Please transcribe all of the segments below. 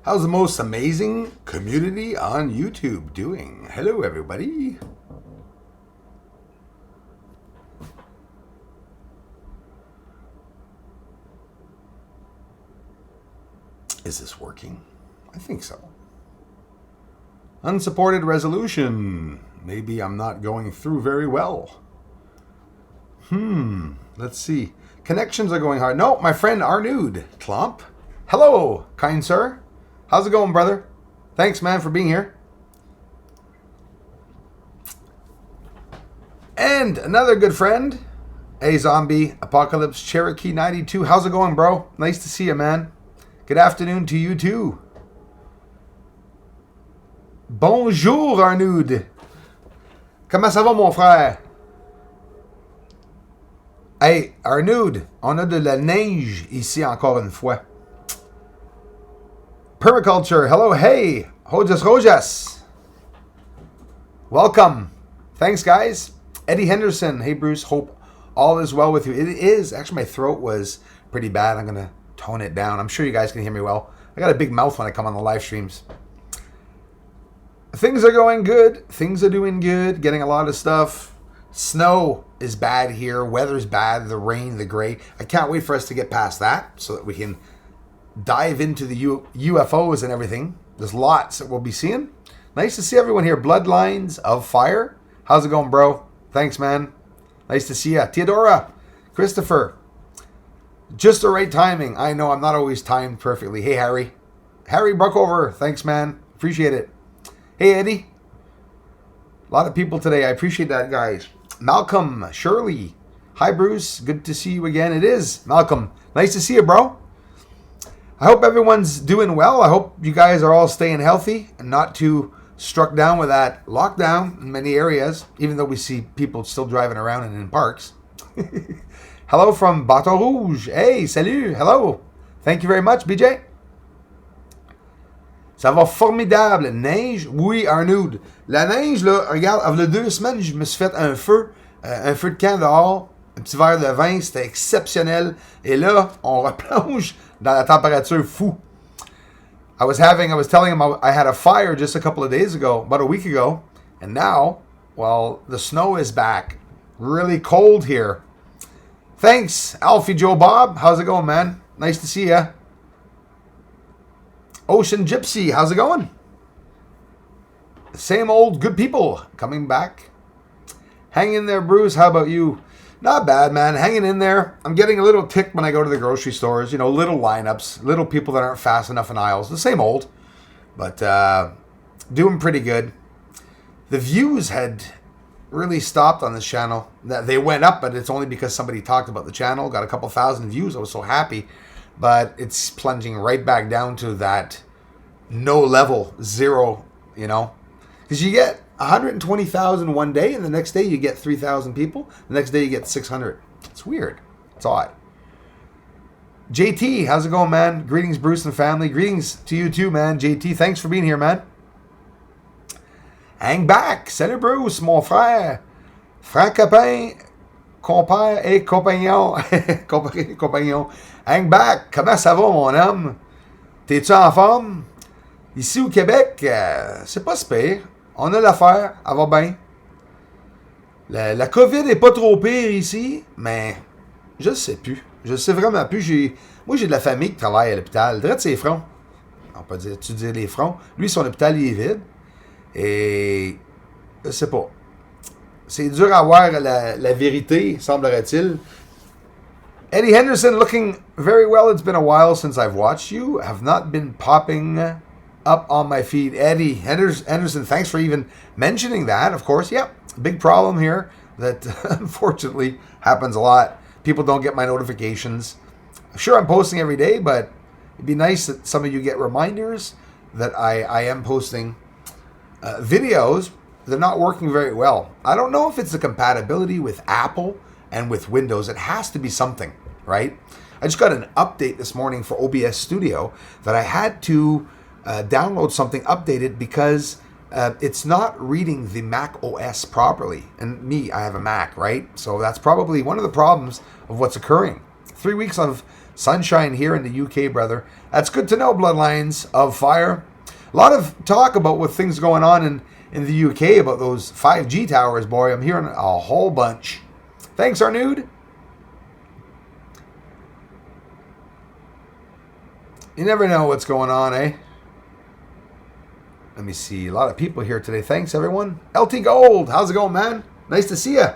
How's the most amazing community on YouTube doing? Hello, everybody. Is this working? I think so. Unsupported resolution. Maybe I'm not going through very well. Let's see. Connections are going hard. No, my friend Arnud Klomp. Hello, kind sir. How's it going, brother? Thanks, man, for being here. And another good friend, A Zombie Apocalypse Cherokee 92. How's it going, bro? Nice to see you, man. Good afternoon to you, too. Bonjour, Arnoud. Comment ça va, mon frère? Hey, Arnoud, on a de la neige ici encore une fois. Permaculture, hello, hey. Hojas Rojas. Welcome. Thanks, guys. Eddie Henderson, hey, Bruce, hope all is well with you. It is. Actually, my throat was pretty bad. I'm going to tone it down. I'm sure you guys can hear me well. I got a big mouth when I come on the live streams. Things are going good. Things are doing good. Getting a lot of stuff. Snow is bad here. Weather's bad. The rain, the gray. I can't wait for us to get past that so that we can dive into the UFOs and everything. There's lots that we'll be seeing. Nice to see everyone here. Bloodlines of Fire. How's it going, bro? Thanks, man. Nice to see ya. Theodora. Christopher. Just the right timing. I know I'm not always timed perfectly. Hey, Harry. Harry Bruckover. Thanks, man. Appreciate it. Hey, Eddie. A lot of people today. I appreciate that, guys. Malcolm. Shirley. Hi, Bruce. Good to see you again. It is. Malcolm. Nice to see you, bro. I hope everyone's doing well. I hope you guys are all staying healthy and not too struck down with that lockdown in many areas, even though we see people still driving around and in parks. Hello from Bateau Rouge. Hey, salut. Hello. Thank you very much, BJ. Ça va formidable. Neige? Oui, Arnoud. La neige, là, regarde, il y a 2 semaines, je me suis fait un feu de camp dehors, un petit verre de vin, c'était exceptionnel. Et là, on replonge dans la température fou. I was telling him I had a fire just a couple of days ago, about a week ago, and now, well, the snow is back. Really cold here. Thanks, Alfie Joe Bob. How's it going, man? Nice to see ya. Ocean Gypsy, how's it going? Same old good people coming back. Hang in there, Bruce. How about you? Not bad, man. Hanging in there. I'm getting a little ticked when I go to the grocery stores. You know, little lineups, little people that aren't fast enough in aisles. The same old, but doing pretty good. The views had really stopped on this channel. They went up, but it's only because somebody talked about the channel. Got a couple thousand views. I was so happy. But it's plunging right back down to that no level, zero, you know. Because you get 120,000 one day, and the next day you get 3,000 people. The next day you get 600. It's weird. It's odd. JT, how's it going, man? Greetings, Bruce and family. Greetings to you too, man. JT, thanks for being here, man. Hang back. Salut, Bruce, mon frère. Frère copain, compère et compagnon. Compagnon. Hang back. Comment ça va, mon homme? T'es-tu en forme? Ici au Québec, c'est pas si pire. On a l'affaire, elle va bien. La COVID est pas trop pire ici, mais je sais plus. Je sais vraiment plus. Moi, j'ai de la famille qui travaille à l'hôpital. Direct ses fronts. On peut dire les fronts. Lui, son hôpital, il est vide. Et je sais pas. C'est dur à voir la vérité, semblerait-il. Eddie Henderson looking very well. It's been a while since I've watched you. Have not been popping up on my feed. Eddie Henderson, thanks for even mentioning that. Of course, yeah, big problem here that unfortunately happens a lot. People don't get my notifications. Sure, I'm posting every day, but it'd be nice that some of you get reminders that I am posting videos. They're not working very well. I don't know if it's the compatibility with Apple and with Windows. It has to be something, right? I just got an update this morning for OBS Studio that I had to download something updated because it's not reading the Mac OS properly. And I have a Mac, right? So that's probably one of the problems of what's occurring. 3 weeks of sunshine here in the UK, brother. That's good to know, Bloodlines of Fire. A lot of talk about what things going on in the UK about those 5G towers, boy. I'm hearing a whole bunch. Thanks, Arnude. You never know what's going on, eh? Let me see. A lot of people here today. Thanks, everyone. LT Gold. How's it going, man? Nice to see you.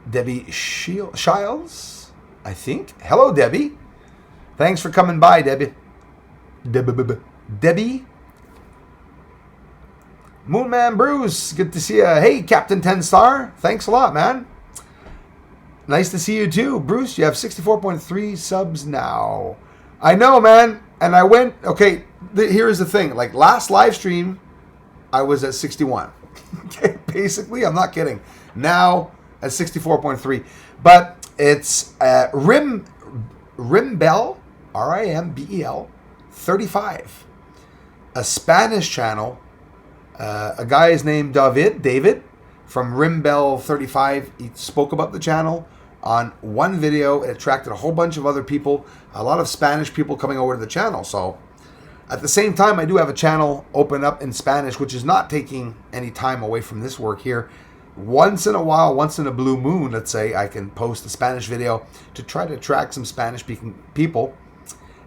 Debbie Shiles, I think. Hello, Debbie. Thanks for coming by, Debbie. Debbie. Moonman Bruce, good to see you. Hey, Captain 10 Star. Thanks a lot, man. Nice to see you too. Bruce, you have 64.3 subs now. I know, man. And I went, okay, here's the thing. Like last live stream, I was at 61. Okay, basically, I'm not kidding. Now at 64.3. But it's Rimbel, Rimbel 35. A Spanish channel. A guy is named David from Rimbel 35. He spoke about the channel on one video. It attracted a whole bunch of other people, a lot of Spanish people coming over to the channel. So at the same time, I do have a channel open up in Spanish, which is not taking any time away from this work here. Once in a while, once in a blue moon, let's say, I can post a Spanish video to try to attract some Spanish-speaking people.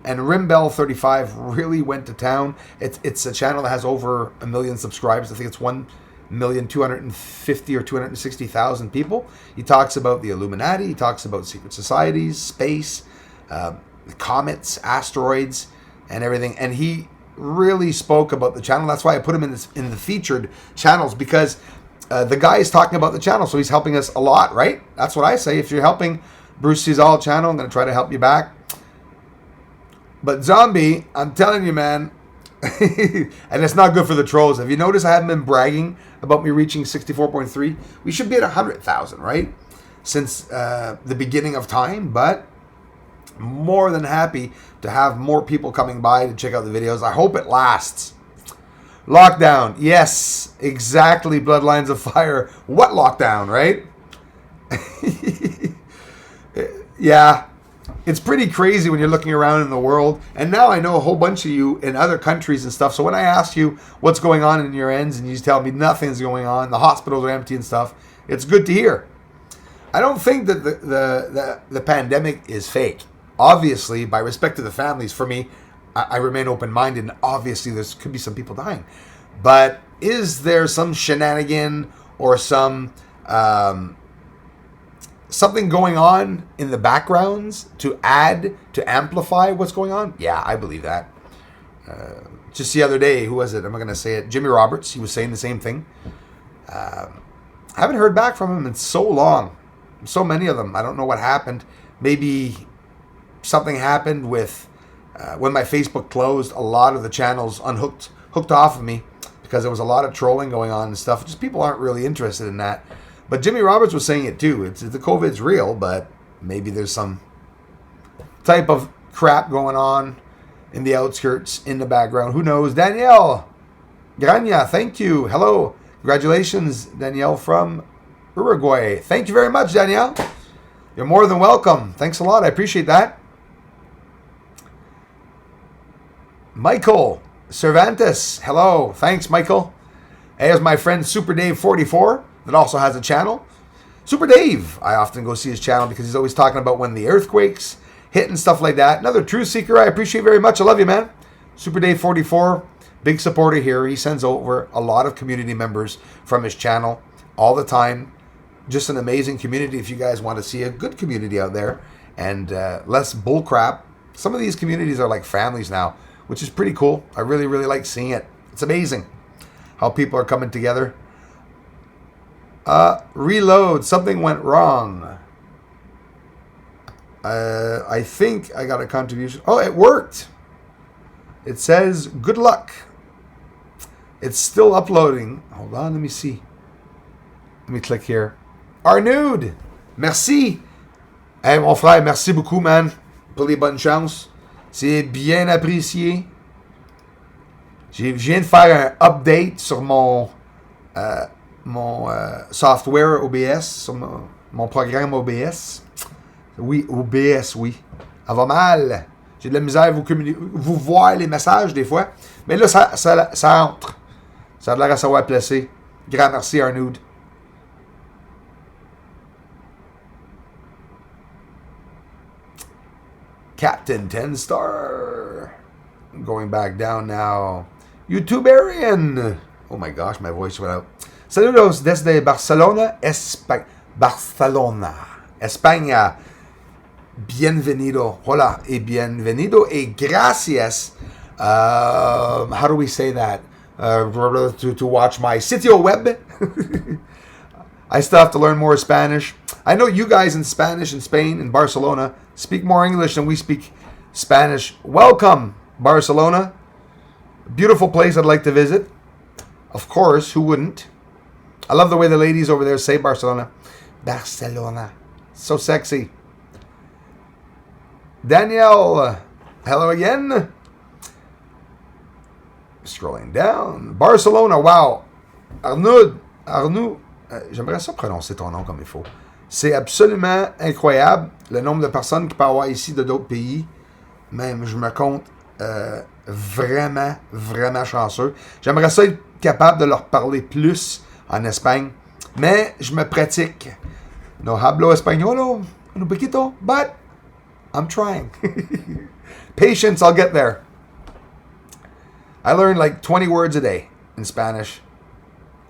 And Rimbel 35 really went to town. It's a channel that has over 1 million subscribers. I think it's 1,250,000 or 260,000 people. He talks about the Illuminati. He talks about secret societies, space, comets, asteroids, and everything. And he really spoke about the channel. That's why I put him in the featured channels, because the guy is talking about the channel, so he's helping us a lot, right? That's what I say. If you're helping Bruce Cesal channel, I'm going to try to help you back. But Zombie, I'm telling you, man, and it's not good for the trolls. Have you noticed I haven't been bragging about me reaching 64.3? We should be at 100,000, right? Since the beginning of time, but more than happy to have more people coming by to check out the videos. I hope it lasts. Lockdown. Yes, exactly, Bloodlines of Fire. What lockdown, right? Yeah. It's pretty crazy when you're looking around in the world. And now I know a whole bunch of you in other countries and stuff. So when I ask you what's going on in your ends and you tell me nothing's going on, the hospitals are empty and stuff, it's good to hear. I don't think that the pandemic is fake. Obviously, by respect to the families, for me, I remain open-minded. And obviously, there could be some people dying. But is there some shenanigan or some something going on in the backgrounds to amplify what's going on? Yeah, I believe that. Just the other day, who was it? I'm not going to say it. Jimmy Roberts. He was saying the same thing. I haven't heard back from him in so long. So many of them. I don't know what happened. Maybe something happened with when my Facebook closed. A lot of the channels hooked off of me because there was a lot of trolling going on and stuff. Just people aren't really interested in that. But Jimmy Roberts was saying it too. The COVID's real, but maybe there's some type of crap going on in the outskirts, in the background. Who knows? Danielle Grania, thank you. Hello. Congratulations, Danielle from Uruguay. Thank you very much, Danielle. You're more than welcome. Thanks a lot. I appreciate that. Michael Cervantes. Hello. Thanks, Michael. Here's my friend Super Dave 44 that also has a channel. Super Dave. I often go see his channel because he's always talking about when the earthquakes hit and stuff like that. Another truth seeker I appreciate very much. I love you, man. Super Dave 44. Big supporter here. He sends over a lot of community members from his channel all the time. Just an amazing community if you guys want to see a good community out there and less bullcrap. Some of these communities are like families now, which is pretty cool. I really, really like seeing it. It's amazing how people are coming together. Reload. Something went wrong. I think I got a contribution. Oh, it worked. It says, good luck. It's still uploading. Hold on, let me see. Let me click here. Arnude, merci. Hey, mon frère, merci beaucoup, man, pour les bonnes chances. C'est bien apprécié. Je viens de faire un update sur mon software OBS, sur Mon programme OBS. Oui, OBS, oui. Elle va mal. J'ai de la misère à vous voir les messages des fois. Mais là, ça entre. Ça a l'air à savoir placer. Grand merci, Arnoud. Captain 10 Star. Going back down now. YouTuberian. Oh my gosh, my voice went out. Saludos desde Barcelona, Barcelona, España. Bienvenido. Hola y bienvenido y gracias. How do we say that? To watch my sitio web. I still have to learn more Spanish. I know you guys in Spanish in Spain, in Barcelona, speak more English than we speak Spanish. Welcome, Barcelona. Beautiful place I'd like to visit. Of course, who wouldn't? I love the way the ladies over there say Barcelona. Barcelona. So sexy. Danielle, hello again. Scrolling down. Barcelona, wow. Arnoud, j'aimerais ça prononcer ton nom comme il faut. C'est absolument incroyable le nombre de personnes qui peuvent avoir ici de d'autres pays. Même, je me compte vraiment, vraiment chanceux. J'aimerais ça être capable de leur parler plus en Espagne. Mais je me pratique. No hablo español, un poquito, but I'm trying. Patience, I'll get there. I learn like 20 words a day in Spanish.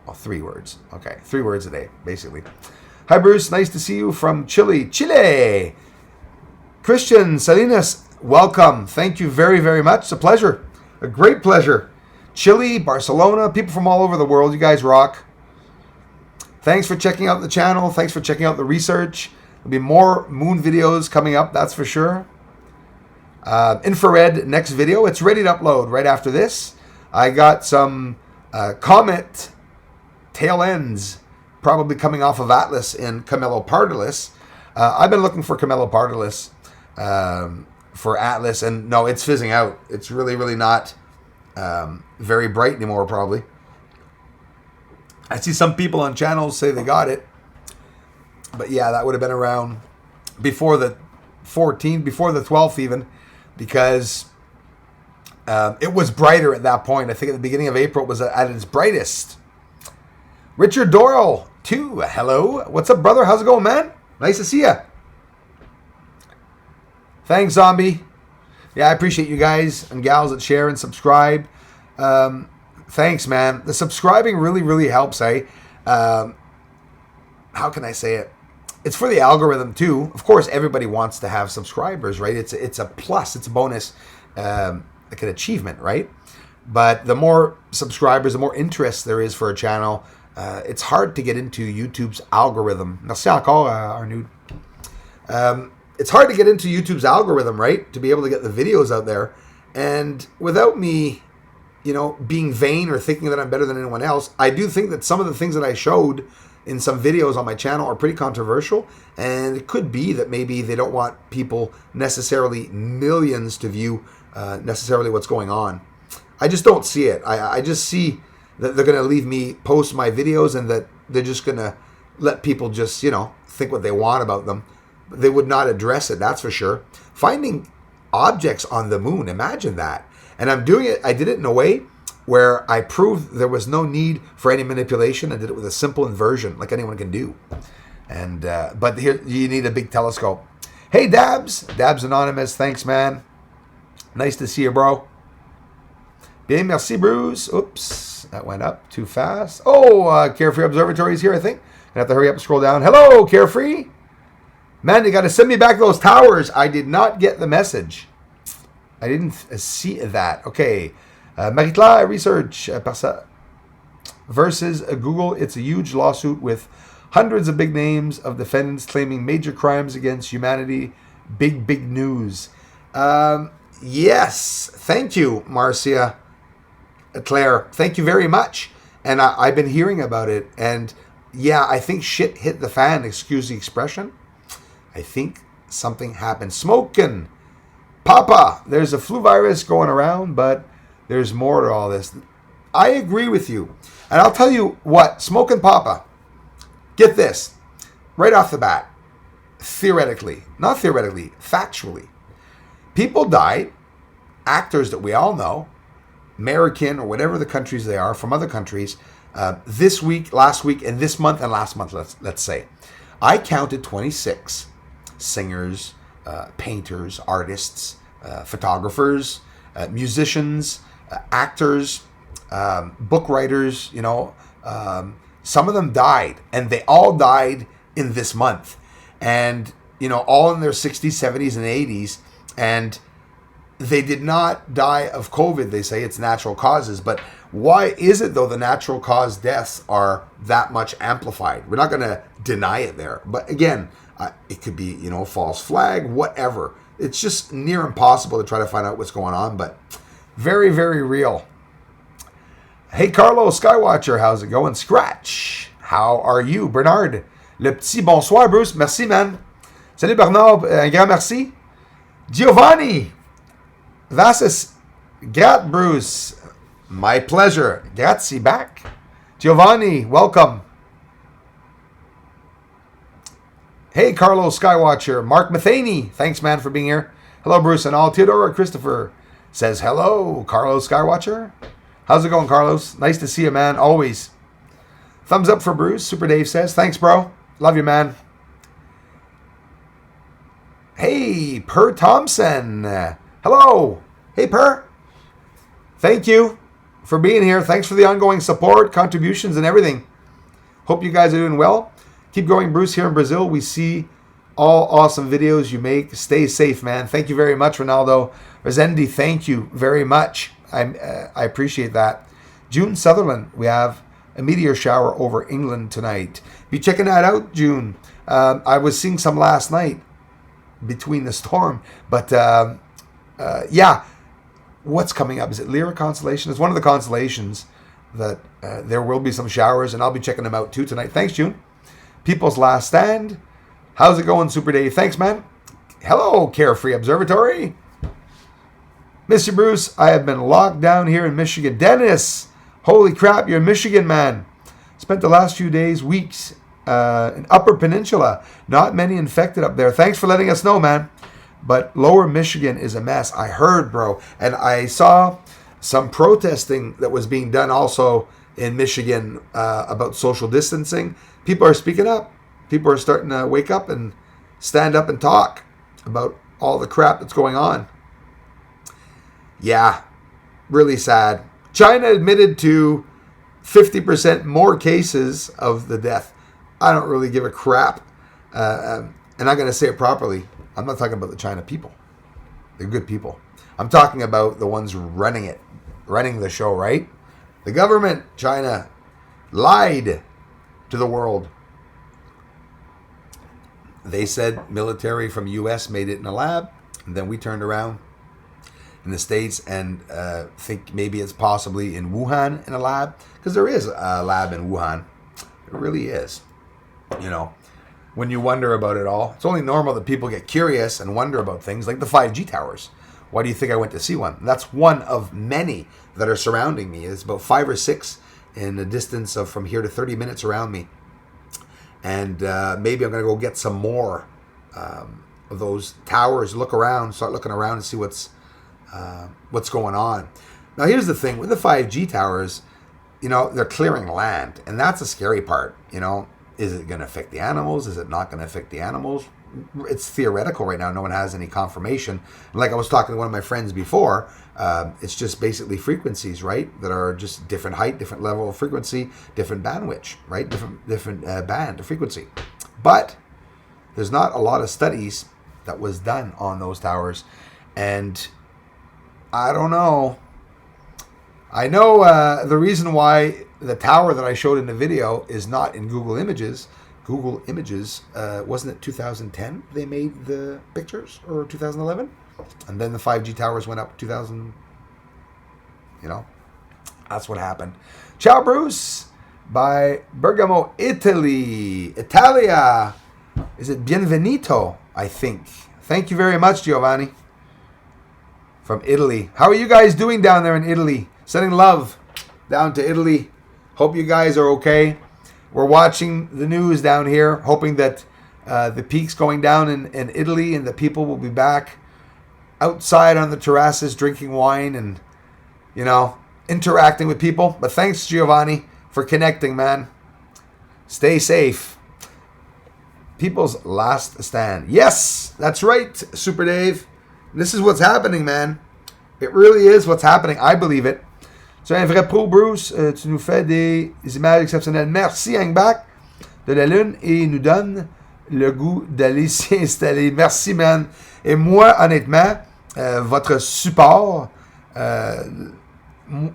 Oh, 3 words. Okay, 3 words a day, basically. Hi, Bruce. Nice to see you from Chile. Chile! Christian Salinas, welcome. Thank you very, very much. It's a pleasure. A great pleasure. Chile, Barcelona, people from all over the world. You guys rock. Thanks for checking out the channel. Thanks for checking out the research. There'll be more moon videos coming up, that's for sure. Infrared next video. It's ready to upload right after this. I got some comet tail ends probably coming off of Atlas in Camelopardalis. I've been looking for Camelopardalis for Atlas, and no, it's fizzing out. It's really, really not very bright anymore, probably. I see some people on channels say they got it. But yeah, that would have been around before the 14th, before the 12th even, because it was brighter at that point. I think at the beginning of April it was at its brightest. Richard Doral, too. Hello. What's up, brother? How's it going, man? Nice to see you. Thanks, Zombie. Yeah, I appreciate you guys and gals that share and subscribe. Thanks, man. The subscribing really, really helps, eh? How can I say it? It's for the algorithm, too. Of course, everybody wants to have subscribers, right? It's a plus. It's a bonus, like an achievement, right? But the more subscribers, the more interest there is for a channel, it's hard to get into YouTube's algorithm. Merci encore, Arnoud. It's hard to get into YouTube's algorithm, right? To be able to get the videos out there. And without me, being vain or thinking that I'm better than anyone else, I do think that some of the things that I showed in some videos on my channel are pretty controversial. And it could be that maybe they don't want people necessarily millions to view necessarily what's going on. I just don't see it. I just see that they're going to leave me post my videos and that they're just going to let people just, think what they want about them. They would not address it, that's for sure. Finding objects on the moon, imagine that. And I did it in a way where I proved there was no need for any manipulation. I did it with a simple inversion, like anyone can do. And but here, you need a big telescope. Hey, Dabs Anonymous, thanks, man. Nice to see you, bro. Bien, merci, Bruce. Oops, that went up too fast. Oh, Carefree Observatory is here, I think. I have to hurry up and scroll down. Hello, Carefree. Man, you got to send me back those towers. I did not get the message. I didn't see that. Okay. Marie-Claire Research versus Google. It's a huge lawsuit with hundreds of big names of defendants claiming major crimes against humanity. Big news. Yes. Thank you, Marcia Claire. Thank you very much. And I've been hearing about it. And yeah, I think shit hit the fan. Excuse the expression. I think something happened. Smoking. Papa, there's a flu virus going around, but there's more to all this. I agree with you. And I'll tell you what, Smoking Papa, get this. right off the bat, theoretically, not theoretically, factually, people died, actors that we all know, American or whatever the countries they are, from other countries, this week, last week, and this month and last month, let's say. I counted 26 singers, painters, artists, photographers, musicians, actors, book writers, some of them died, and they all died in this month. And, all in their 60s, 70s, and 80s. And they did not die of COVID. They say it's natural causes. But why is it, though, the natural cause deaths are that much amplified? We're not going to deny it there. But again, it could be, false flag, whatever. It's just near impossible to try to find out what's going on. But very, very real. Hey, Carlo Skywatcher, how's it going? Scratch, how are you? Bernard, le petit bonsoir, Bruce. Merci, man. Salut, Bernard. Un grand merci. Giovanni, Vassis, Grat, Bruce. My pleasure. Grazie back. Giovanni, welcome. Hey, Carlo Skywatcher. Mark Matheny, thanks, man, for being here. Hello, Bruce and all. Theodora Christopher says hello, Carlo Skywatcher. How's it going, Carlos? Nice to see you, man. Always. Thumbs up for Bruce. Super Dave says, thanks, bro. Love you, man. Hey, Per Thompson. Hello. Hey, Per. Thank you for being here. Thanks for the ongoing support, contributions, and everything. Hope you guys are doing well. Keep going, Bruce. Here in Brazil, we see all awesome videos you make. Stay safe, man. Thank you very much, Ronaldo. Rezendi, thank you very much. I appreciate that. June Sutherland, we have a meteor shower over England tonight. Be checking that out, June. I was seeing some last night between the storm. But yeah, what's coming up? Is it Lyra Constellation? It's one of the constellations that there will be some showers, and I'll be checking them out too tonight. Thanks, June. People's Last Stand. How's it going, Super Dave? Thanks, man. Hello, Carefree Observatory. Mr. Bruce, I have been locked down here in Michigan. Dennis, holy crap, you're in Michigan, man. Spent the last few days, weeks in Upper Peninsula. Not many infected up there. Thanks for letting us know, man. But Lower Michigan is a mess. I heard, bro. And I saw some protesting that was being done also in Michigan about social distancing. People are speaking up. People are starting to wake up and stand up and talk about all the crap that's going on. Yeah, really sad. China admitted to 50% more cases of the death. I don't really give a crap. And I'm going to say it properly. I'm not talking about the China people. They're good people. I'm talking about the ones running it, running the show, right? The government, China, lied to the world. They said military from U.S. made it in a lab, and then we turned around in the States and think maybe it's possibly in Wuhan in a lab, because there is a lab in Wuhan. It really is. When you wonder about it all, it's only normal that people get curious and wonder about things like the 5G towers. Why do you think I went to see one? That's one of many that are surrounding me. It's about 5 or 6 in a distance of from here to 30 minutes around me. And maybe I'm going to go get some more of those towers, start looking around and see what's going on. Now, here's the thing. With the 5G towers, they're clearing land. And that's the scary part. Is it going to affect the animals? Is it not going to affect the animals? It's theoretical right now. No one has any confirmation. Like I was talking to one of my friends before, it's just basically frequencies, right? That are just different height, different level of frequency, different bandwidth, right? Different band of frequency. But there's not a lot of studies that was done on those towers. And I don't know. I know the reason why the tower that I showed in the video is not in Google Images. Google Images, wasn't it 2010 they made the pictures, or 2011? And then the 5G towers went up 2000, that's what happened. Ciao, Bruce, by Bergamo, Italy. Italia. Is it Bienvenuto, I think. Thank you very much, Giovanni, from Italy. How are you guys doing down there in Italy? Sending love down to Italy. Hope you guys are okay. We're watching the news down here, hoping that the peak's going down in Italy and the people will be back outside on the terraces drinking wine and, interacting with people. But thanks, Giovanni, for connecting, man. Stay safe. People's last stand. Yes, that's right, Super Dave. This is what's happening, man. It really is what's happening. I believe it. Tu es un vrai pro, Bruce. Tu nous fais des images exceptionnelles. Merci, Hangback, de la Lune et nous donne le goût d'aller s'y installer. Merci, man. Et moi, honnêtement, votre support,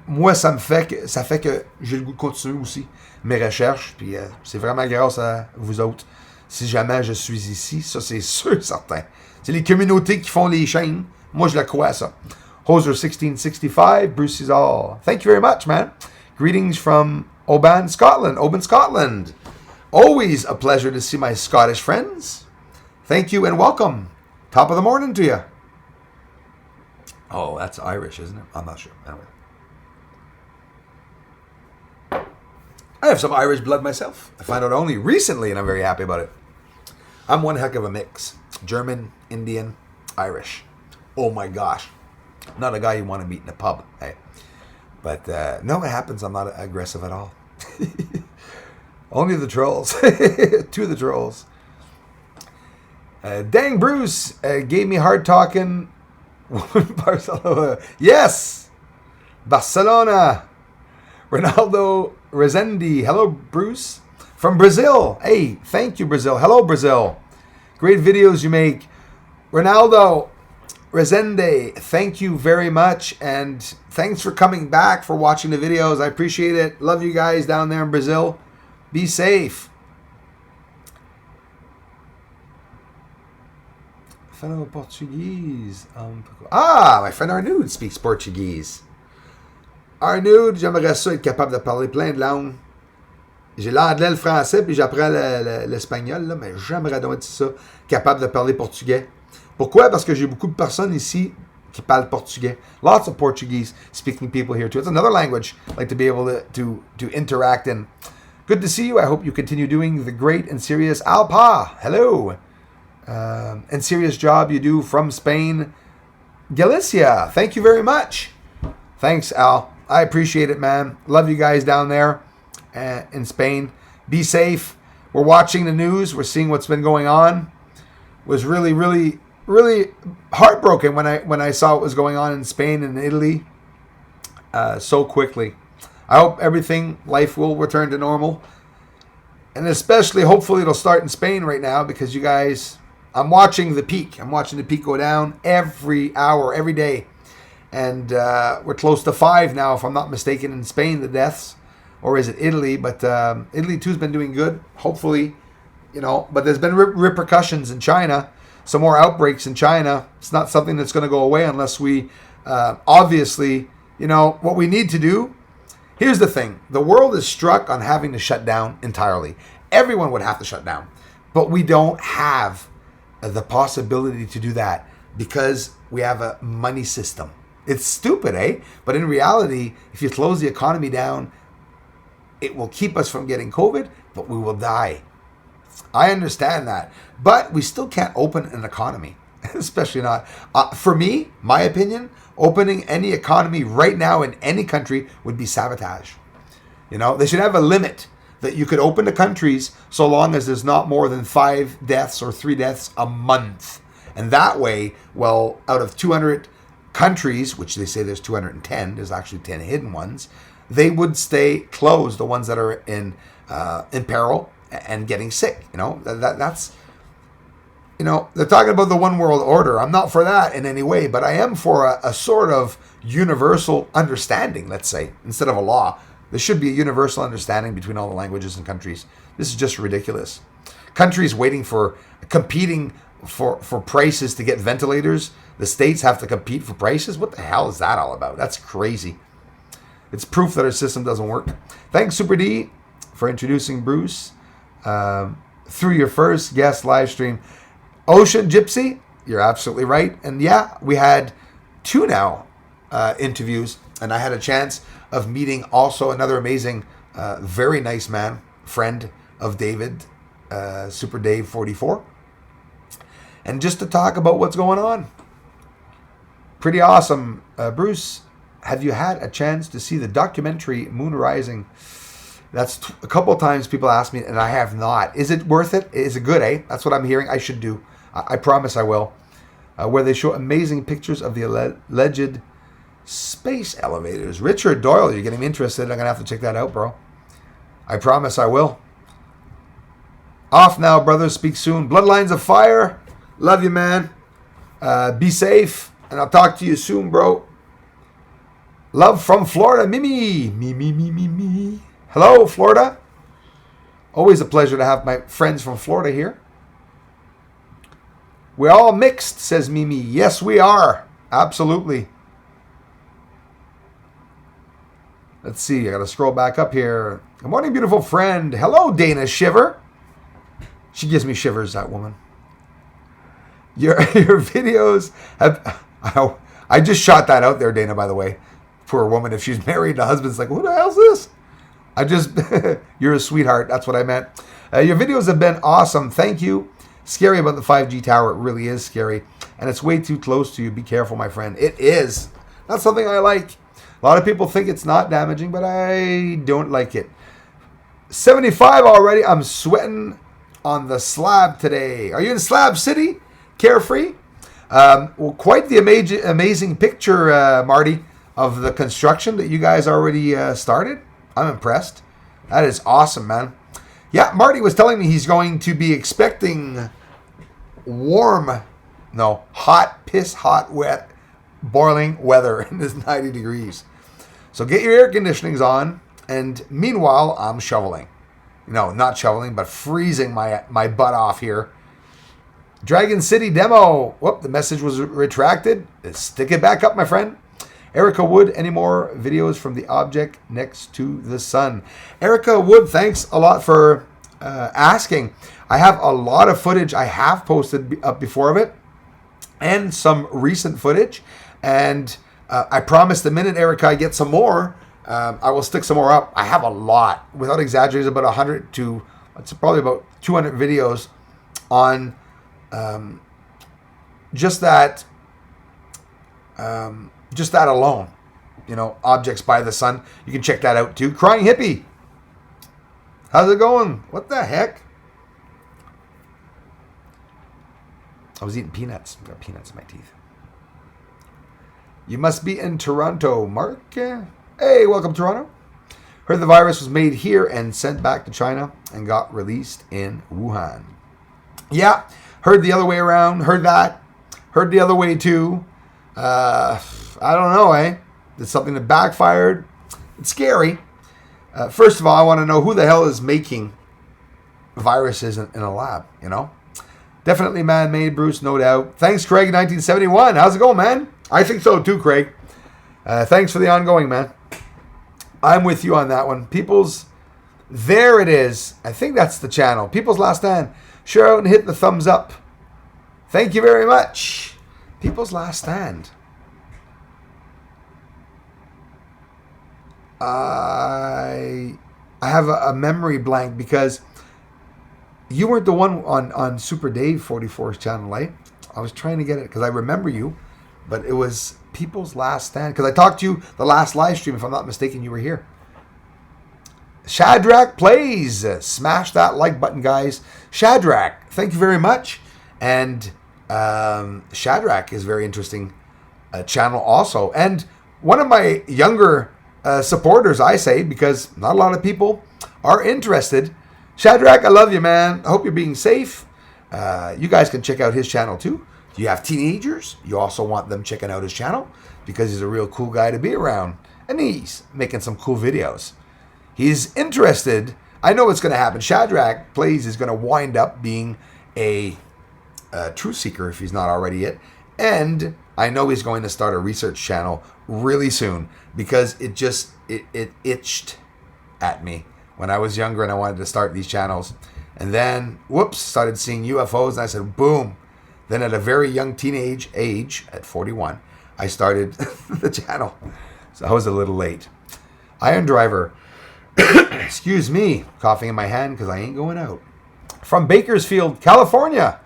moi, ça fait que j'ai le goût de continuer aussi mes recherches. Puis c'est vraiment grâce à vous autres. Si jamais je suis ici, ça c'est sûr, certain. C'est les communautés qui font les chaînes. Moi, je le crois à ça. Hoser1665, Bruce Cesar. Thank you very much, man. Greetings from Oban, Scotland. Always a pleasure to see my Scottish friends. Thank you and welcome. Top of the morning to you. Oh, that's Irish, isn't it? I'm not sure. Anyway. I have some Irish blood myself. I found out only recently, and I'm very happy about it. I'm one heck of a mix. German, Indian, Irish. Oh my gosh. Not a guy you want to meet in a pub. Hey. But no, it happens. I'm not aggressive at all. Only the trolls. Two of the trolls. Dang Bruce gave me hard talking. Barcelona. Yes! Barcelona. Ronaldo Rezendi. Hello, Bruce. From Brazil. Hey, thank you, Brazil. Hello, Brazil. Great videos you make. Ronaldo Rezende, thank you very much. And thanks for coming back, for watching the videos. I appreciate it. Love you guys down there in Brazil. Be safe. Fellow Portuguese. My friend Arnoud speaks Portuguese. Arnoud, j'aimerais ça être capable de parler plein de langues. J'ai l'anglais, le français, puis j'apprends l'espagnol, là, mais j'aimerais donc être ça, capable de parler portugais. Pourquoi? Parce que j'ai beaucoup de personnes ici qui parlent portugais. Lots of Portuguese speaking people here too. It's another language I like to be able to interact in. Good to see you. I hope you continue doing the great and serious Alpa. Hello. And serious job you do from Spain. Galicia. Thank you very much. Thanks, Al. I appreciate it, man. Love you guys down there in Spain. Be safe. We're watching the news. We're seeing what's been going on. Was really, really, really heartbroken when I saw what was going on in Spain and Italy so quickly. I hope life will return to normal. And especially, hopefully, it'll start in Spain right now because you guys, I'm watching the peak. I'm watching the peak go down every hour, every day. And we're close to 5 now, if I'm not mistaken, in Spain, the deaths. Or is it Italy? But Italy, too, has been doing good. Hopefully, but there's been repercussions in China. Some more outbreaks in China. It's not something that's going to go away unless we, obviously, what we need to do. Here's the thing. The world is struck on having to shut down entirely. Everyone would have to shut down. But we don't have the possibility to do that because we have a money system. It's stupid, eh? But in reality, if you close the economy down, it will keep us from getting COVID, but we will die. I understand that. But we still can't open an economy, especially not. For me, my opinion, opening any economy right now in any country would be sabotage. They should have a limit that you could open the countries so long as there's not more than 5 deaths or 3 deaths a month. And that way, out of 200 countries, which they say there's 210, there's actually 10 hidden ones, they would stay closed, the ones that are in peril and getting sick. That's they're talking about the one world order. I'm not for that in any way, but I am for a sort of universal understanding, let's say, instead of a law. There should be a universal understanding between all the languages and countries. This is just ridiculous. Countries competing for prices to get ventilators. The states have to compete for prices. What the hell is that all about? That's crazy. It's proof that our system doesn't work. Thanks, Super D, for introducing Bruce through your first guest live stream. Ocean Gypsy, you're absolutely right. And yeah, we had 2 now interviews, and I had a chance of meeting also another amazing, very nice man, friend of David, Super Dave 44. And just to talk about what's going on. Pretty awesome. Bruce, have you had a chance to see the documentary Moon Rising? That's a couple of times people ask me, and I have not. Is it worth it? Is it good, eh? That's what I'm hearing. I should do. I promise I will. Where they show amazing pictures of the alleged space elevators. Richard Doyle, you're getting me interested. I'm going to have to check that out, bro. I promise I will. Off now, brothers. Speak soon. Bloodlines of Fire. Love you, man. Be safe. And I'll talk to you soon, bro. Love from Florida. Mimi. Me. Hello, Florida. Always a pleasure to have my friends from Florida here. We're all mixed, says Mimi. Yes, we are. Absolutely. Let's see. I got to scroll back up here. Good morning, beautiful friend. Hello, Dana Shiver. She gives me shivers, that woman. Your videos have... I just shot that out there, Dana, by the way. Poor woman. If she's married, the husband's like, what the hell's this? You're a sweetheart. That's what I meant. Your videos have been awesome. Thank you. Scary about the 5G tower. It really is scary. And it's way too close to you. Be careful, my friend. It is. That's something I like. A lot of people think it's not damaging, but I don't like it. 75 already. I'm sweating on the slab today. Are you in Slab City? Carefree? Well, quite the amazing picture, Marty, of the construction that you guys already started. I'm impressed. That is awesome, man. Yeah, Marty was telling me he's going to be expecting hot, wet, boiling weather in this 90 degrees. So get your air conditionings on, and meanwhile, I'm shoveling. No, not shoveling, but freezing my butt off here. Dragon City demo. Whoop, the message was retracted. Stick it back up, my friend. Erica Wood, any more videos from the object next to the sun? Erica Wood, thanks a lot for asking. I have a lot of footage I have posted up before of it, and some recent footage. And I promise the minute, Erica, I get some more, I will stick some more up. I have a lot. Without exaggerating, about 100 to, it's probably about 200 videos on just that alone, objects by the sun. You can check that out too. Crying Hippie, how's it going? What the heck? I was eating peanuts. I've got peanuts in my teeth. You must be in Toronto, Mark. Hey, welcome, Toronto. Heard the virus was made here and sent back to China and got released in Wuhan. Yeah, heard the other way around. Heard that. Heard the other way too. I don't know, eh? It's something that backfired. It's scary. First of all, I want to know who the hell is making viruses in a lab, Definitely man-made, Bruce, no doubt. Thanks, Craig, 1971. How's it going, man? I think so too, Craig. Thanks for the ongoing, man. I'm with you on that one. There it is. I think that's the channel. People's Last Stand. Share out and hit the thumbs up. Thank you very much. People's Last Stand. I have a memory blank because you weren't the one on Super Dave 44's channel, right? I was trying to get it because I remember you, but it was People's Last Stand. Because I talked to you the last live stream, if I'm not mistaken, you were here. Shadrach Plays. Smash that like button, guys. Shadrach, thank you very much. And Shadrach is a very interesting channel also. And one of my younger supporters, I say, because not a lot of people are interested. Shadrach, I love you, man. I hope you're being safe. You guys can check out his channel too. You have teenagers, you also want them checking out his channel because he's a real cool guy to be around. And he's making some cool videos. He's interested. I know what's going to happen. Shadrach Plays is going to wind up being a truth seeker if he's not already it. And I know he's going to start a research channel really soon because it itched at me when I was younger and I wanted to start these channels. And then, started seeing UFOs and I said, boom. Then at a very young teenage age, at 41, I started the channel. So I was a little late. Iron Driver. Excuse me, coughing in my hand because I ain't going out. From Bakersfield, California.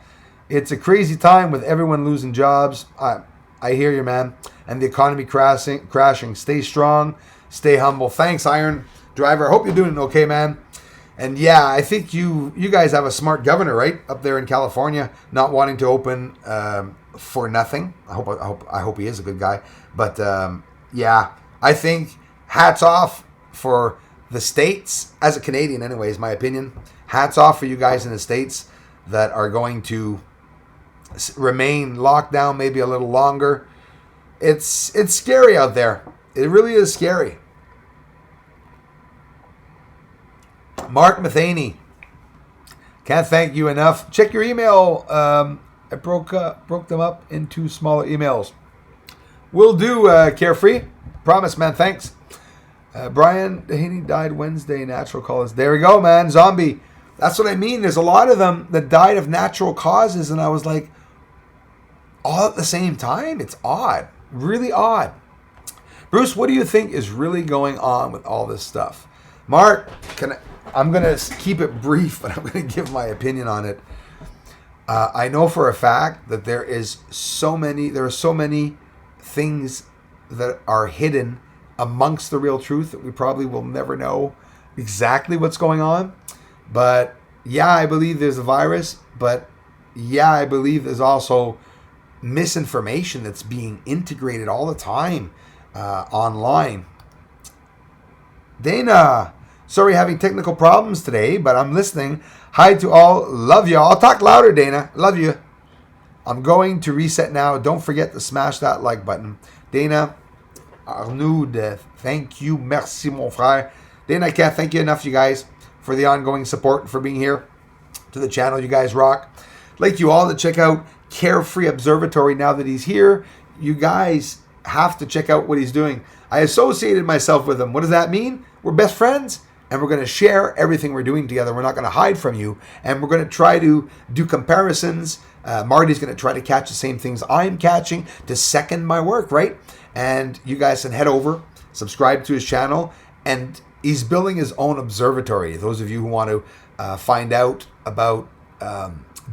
It's a crazy time with everyone losing jobs. I hear you, man. And the economy crashing. Stay strong. Stay humble. Thanks, Iron Driver. I hope you're doing okay, man. And yeah, I think you guys have a smart governor, right, up there in California, not wanting to open for nothing. I hope he is a good guy. But yeah, I think hats off for the States, as a Canadian anyway, is my opinion. Hats off for you guys in the States that are going to remain locked down maybe a little longer. It's scary out there. It really is scary. Mark Matheny, can't thank you enough. Check your email. I broke them up into smaller emails. Will do, Carefree. Promise, man. Thanks. Brian Haney died Wednesday, natural causes. There we go, man. Zombie. That's what I mean. There's a lot of them that died of natural causes, and I was like, all at the same time? It's odd. Really odd. Bruce, what do you think is really going on with all this stuff? Mark, I'm going to keep it brief, but I'm going to give my opinion on it. I know for a fact that there are so many things that are hidden amongst the real truth that we probably will never know exactly what's going on. But yeah, I believe there's a virus, but yeah, I believe there's also misinformation that's being integrated all the time online. Dana, sorry having technical problems today, but I'm listening. Hi to all. Love you. I'll talk louder, Dana. Love you. I'm going to reset now. Don't forget to smash that like button. Dana, Arnaud, thank you. Merci, mon frère. Dana, I can't thank you enough, you guys, for the ongoing support and for being here to the channel. You guys rock. I'd like you all to check out Carefree Observatory now that he's here. You guys have to check out what he's doing. I associated myself with him. What does that mean? We're best friends, and we're going to share everything we're doing together. We're not going to hide from you, and we're going to try to do comparisons. Marty's going to try to catch the same things I'm catching to second my work, right? And you guys can head over, subscribe to his channel, and he's building his own observatory. Those of you who want to find out about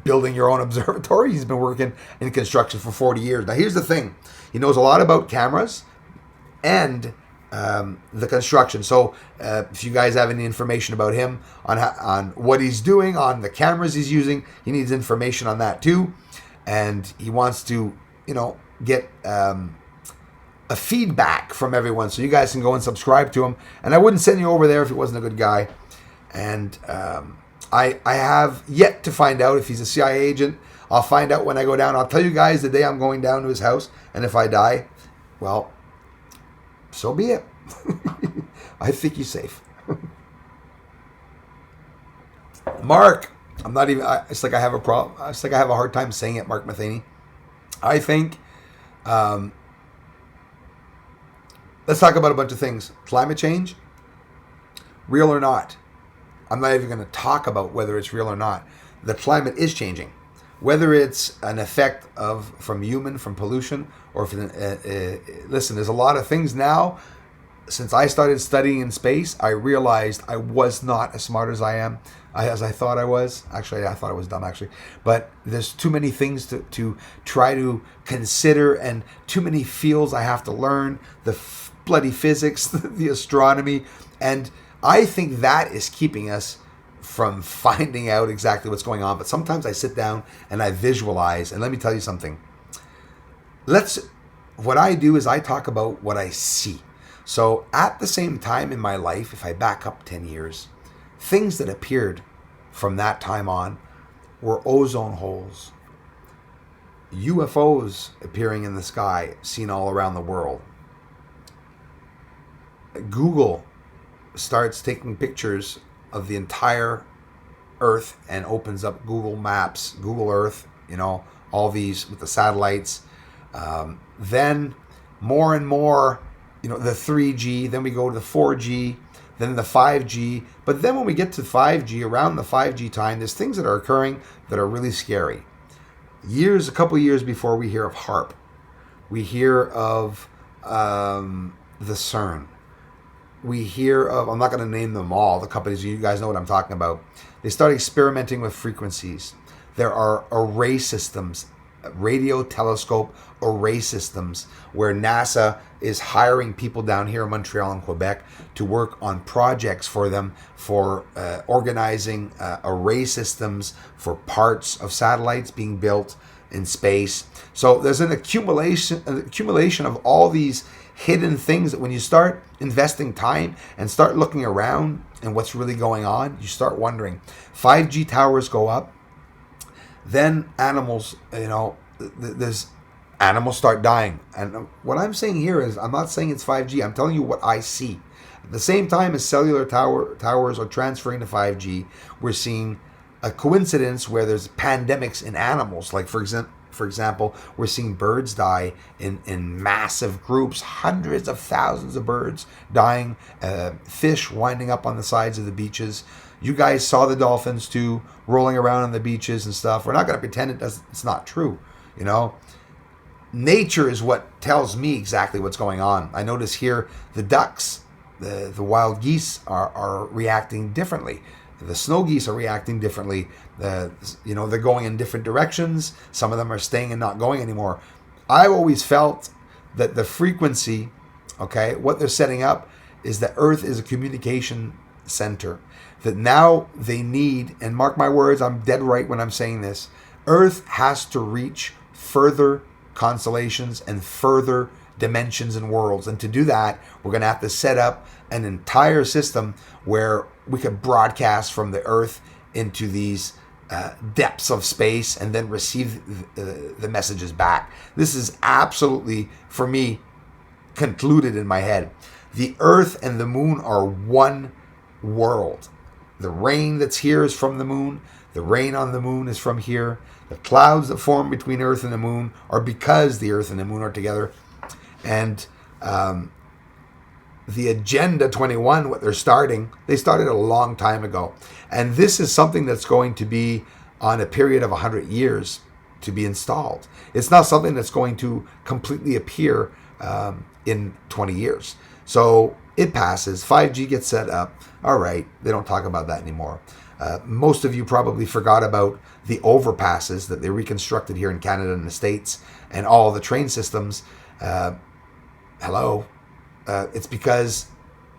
building your own observatory, he's been working in construction for 40 years. Now, here's the thing. He knows a lot about cameras and the construction. So if you guys have any information about him on what he's doing, on the cameras he's using, he needs information on that too. And he wants to, get a feedback from everyone. So you guys can go and subscribe to him. And I wouldn't send you over there if he wasn't a good guy. And I have yet to find out if he's a CIA agent. I'll find out when I go down. I'll tell you guys the day I'm going down to his house. And if I die, well, so be it. I think he's safe. Mark, I'm not even, it's like I have a problem. It's like I have a hard time saying it, Mark Matheny. I think, let's talk about a bunch of things. Climate change, real or not. I'm not even going to talk about whether it's real or not. The climate is changing. Whether it's an effect from pollution, or listen, there's a lot of things now. Since I started studying in space, I realized I was not as smart as I thought I was. Actually, I thought I was dumb, actually. But there's too many things to try to consider, and too many fields I have to learn. The bloody physics, the astronomy, and I think that is keeping us from finding out exactly what's going on. But sometimes I sit down and I visualize, and let me tell you something. What I do is I talk about what I see. So at the same time in my life, if I back up 10 years, things that appeared from that time on were ozone holes, UFOs appearing in the sky, seen all around the world. Google starts taking pictures of the entire Earth and opens up Google Maps, Google Earth, all these with the satellites. Then more and more, the 3G, then we go to the 4G, then the 5G. But then when we get to 5G, around the 5G time, there's things that are occurring that are really scary. A couple years before we hear of HARP, we hear of the CERN. we hear of, I'm not going to name them all, the companies, you guys know what I'm talking about. They start experimenting with frequencies. There are array systems, radio telescope array systems, where NASA is hiring people down here in Montreal and Quebec to work on projects for them for organizing array systems for parts of satellites being built in space. So there's an accumulation of all these hidden things that when you start investing time and start looking around and what's really going on, you start wondering. 5G towers go up, then animals, there's animals start dying. And what I'm saying here is, I'm not saying it's 5G. I'm telling you what I see. At the same time as cellular towers are transferring to 5G, we're seeing a coincidence where there's pandemics in animals. Like, for example, we're seeing birds die in massive groups, hundreds of thousands of birds dying, fish winding up on the sides of the beaches. You guys saw the dolphins too, rolling around on the beaches and stuff. We're not going to pretend it's not true, Nature is what tells me exactly what's going on. I notice here the ducks, the wild geese are reacting differently. The snow geese are reacting differently. They're going in different directions. Some of them are staying and not going anymore. I've always felt that the frequency, what they're setting up is that Earth is a communication center. That now they need, and mark my words, I'm dead right when I'm saying this, Earth has to reach further constellations and further dimensions and worlds. And to do that, we're going to have to set up an entire system where we could broadcast from the Earth into these depths of space and then receive the messages back. This is absolutely, for me, concluded in my head. The Earth and the moon are one world. The rain that's here is from the moon. The rain on the moon is from here. The clouds that form between Earth and the moon are because the Earth and the moon are together. And the Agenda 21, what they started a long time ago. And this is something that's going to be on a period of 100 years to be installed. It's not something that's going to completely appear in 20 years. So it passes. 5G gets set up. All right, they don't talk about that anymore. Most of you probably forgot about the overpasses that they reconstructed here in Canada and the States and all the train systems. It's because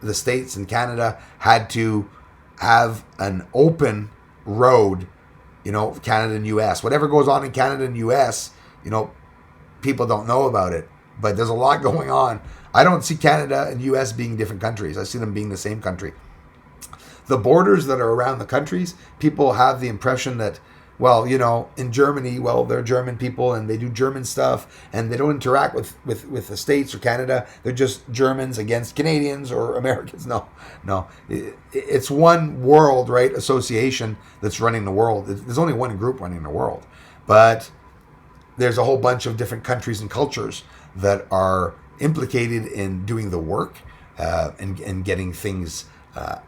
the States and Canada had to have an open road, Canada and US. Whatever goes on in Canada and US, people don't know about it. But there's a lot going on. I don't see Canada and US being different countries. I see them being the same country. The borders that are around the countries, people have the impression that, in Germany, they're German people and they do German stuff and they don't interact with the States or Canada. They're just Germans against Canadians or Americans. No. It's one world, right? Association that's running the world. There's only one group running the world. But there's a whole bunch of different countries and cultures that are implicated in doing the work and getting things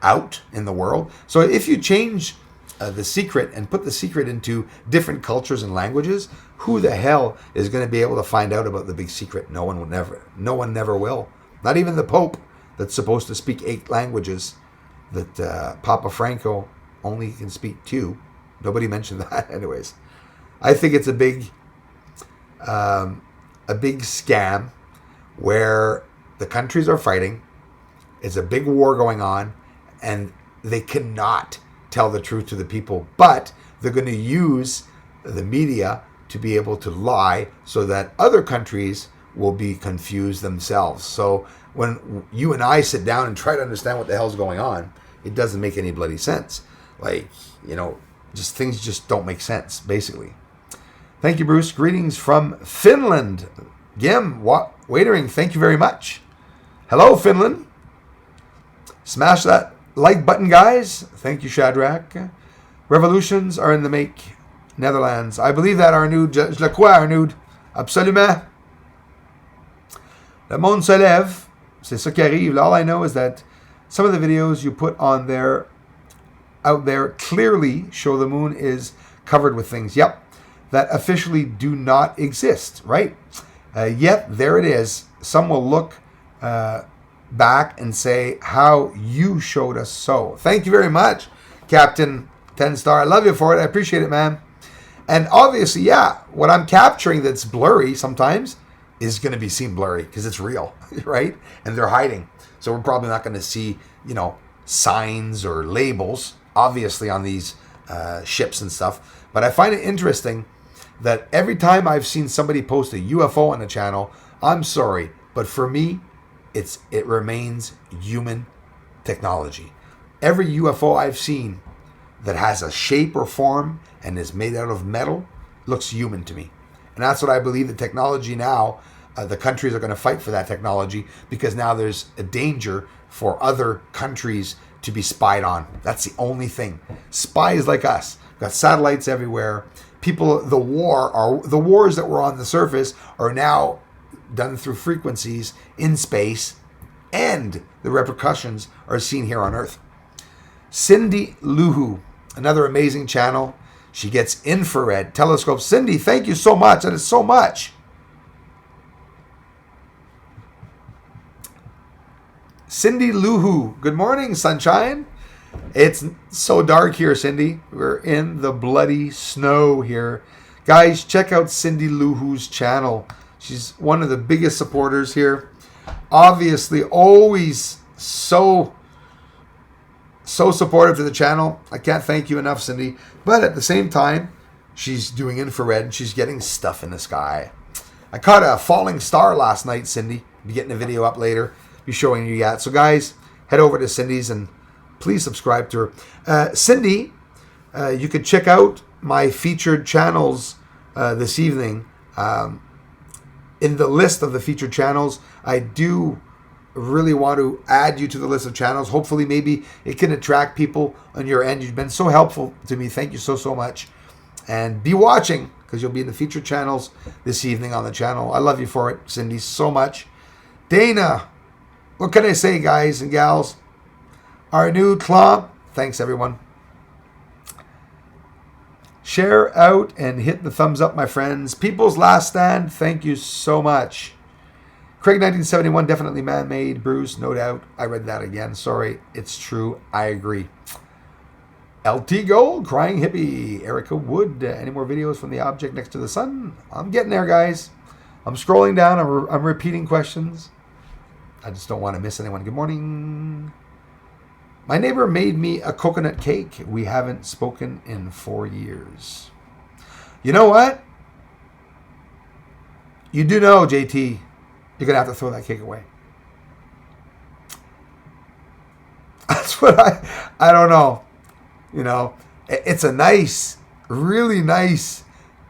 out in the world. So if you change the secret and put the secret into different cultures and languages, who the hell is going to be able to find out about the big secret? No one never will. Not even the Pope, that's supposed to speak 8 languages, that Papa Franco only can speak 2. Nobody mentioned that. Anyways, I think it's a big scam where the countries are fighting. It's a big war going on, and they cannot tell the truth to the people, but they're going to use the media to be able to lie so that other countries will be confused themselves. So when you and I sit down and try to understand what the hell's going on, it doesn't make any bloody sense. Things just don't make sense, basically. Thank you, Bruce. Greetings from Finland. Gim, waitering, thank you very much. Hello, Finland. Smash that like button, guys. Thank you, Shadrach. Revolutions are in the make. Netherlands. I believe that, Arnoud. Je le crois, Arnoud. Absolument. Le monde se lève. C'est ça qui arrive. All I know is that some of the videos you put out there clearly show the moon is covered with things. Yep. That officially do not exist, right? Yet there it is. Some will look back and say how you showed us so. Thank you very much, Captain 10 Star. I love you for it. I appreciate it, man. And obviously, yeah, what I'm capturing that's blurry sometimes is going to be seen blurry because it's real, right? And they're hiding. So we're probably not going to see, signs or labels, obviously, on these ships and stuff. But I find it interesting that every time I've seen somebody post a UFO on the channel, I'm sorry, but for me, it remains human technology. Every UFO I've seen that has a shape or form and is made out of metal looks human to me. And that's what I believe the technology now, the countries are going to fight for that technology because now there's a danger for other countries to be spied on. That's the only thing. Spies like us. Got satellites everywhere. People, the wars that were on the surface are now done through frequencies in space, and the repercussions are seen here on Earth. Cindy Luhu, another amazing channel. She gets infrared telescopes. Cindy, thank you so much. That is so much. Cindy Luhu, good morning, sunshine. It's so dark here, Cindy. We're in the bloody snow here. Guys, check out Cindy Luhu's channel. She's one of the biggest supporters here. Obviously, always so supportive to the channel. I can't thank you enough, Cindy. But at the same time, she's doing infrared and she's getting stuff in the sky. I caught a falling star last night, Cindy. Be getting a video up later. Be showing you that. So guys, head over to Cindy's and please subscribe to her. Cindy, you could check out my featured channels this evening. In the list of the featured channels, I do really want to add you to the list of channels. Hopefully, maybe it can attract people on your end. You've been so helpful to me. Thank you so much. And be watching because you'll be in the featured channels this evening on the channel. I love you for it, Cindy, so much. Dana, what can I say, guys and gals? Our new club. Thanks, everyone. Share out and hit the thumbs up, my friends. People's Last Stand, thank you so much. Craig 1971, definitely man-made. Bruce, no doubt. I read that again. Sorry, it's true. I agree. LT Gold, Crying Hippie. Erica Wood, any more videos from the object next to the sun? I'm getting there, guys. I'm scrolling down. I'm repeating questions. I just don't want to miss anyone. Good morning. My neighbor made me a coconut cake. We haven't spoken in 4 years. You know what? You do know, JT, you're going to have to throw that cake away. That's what I don't know. It's a nice, really nice,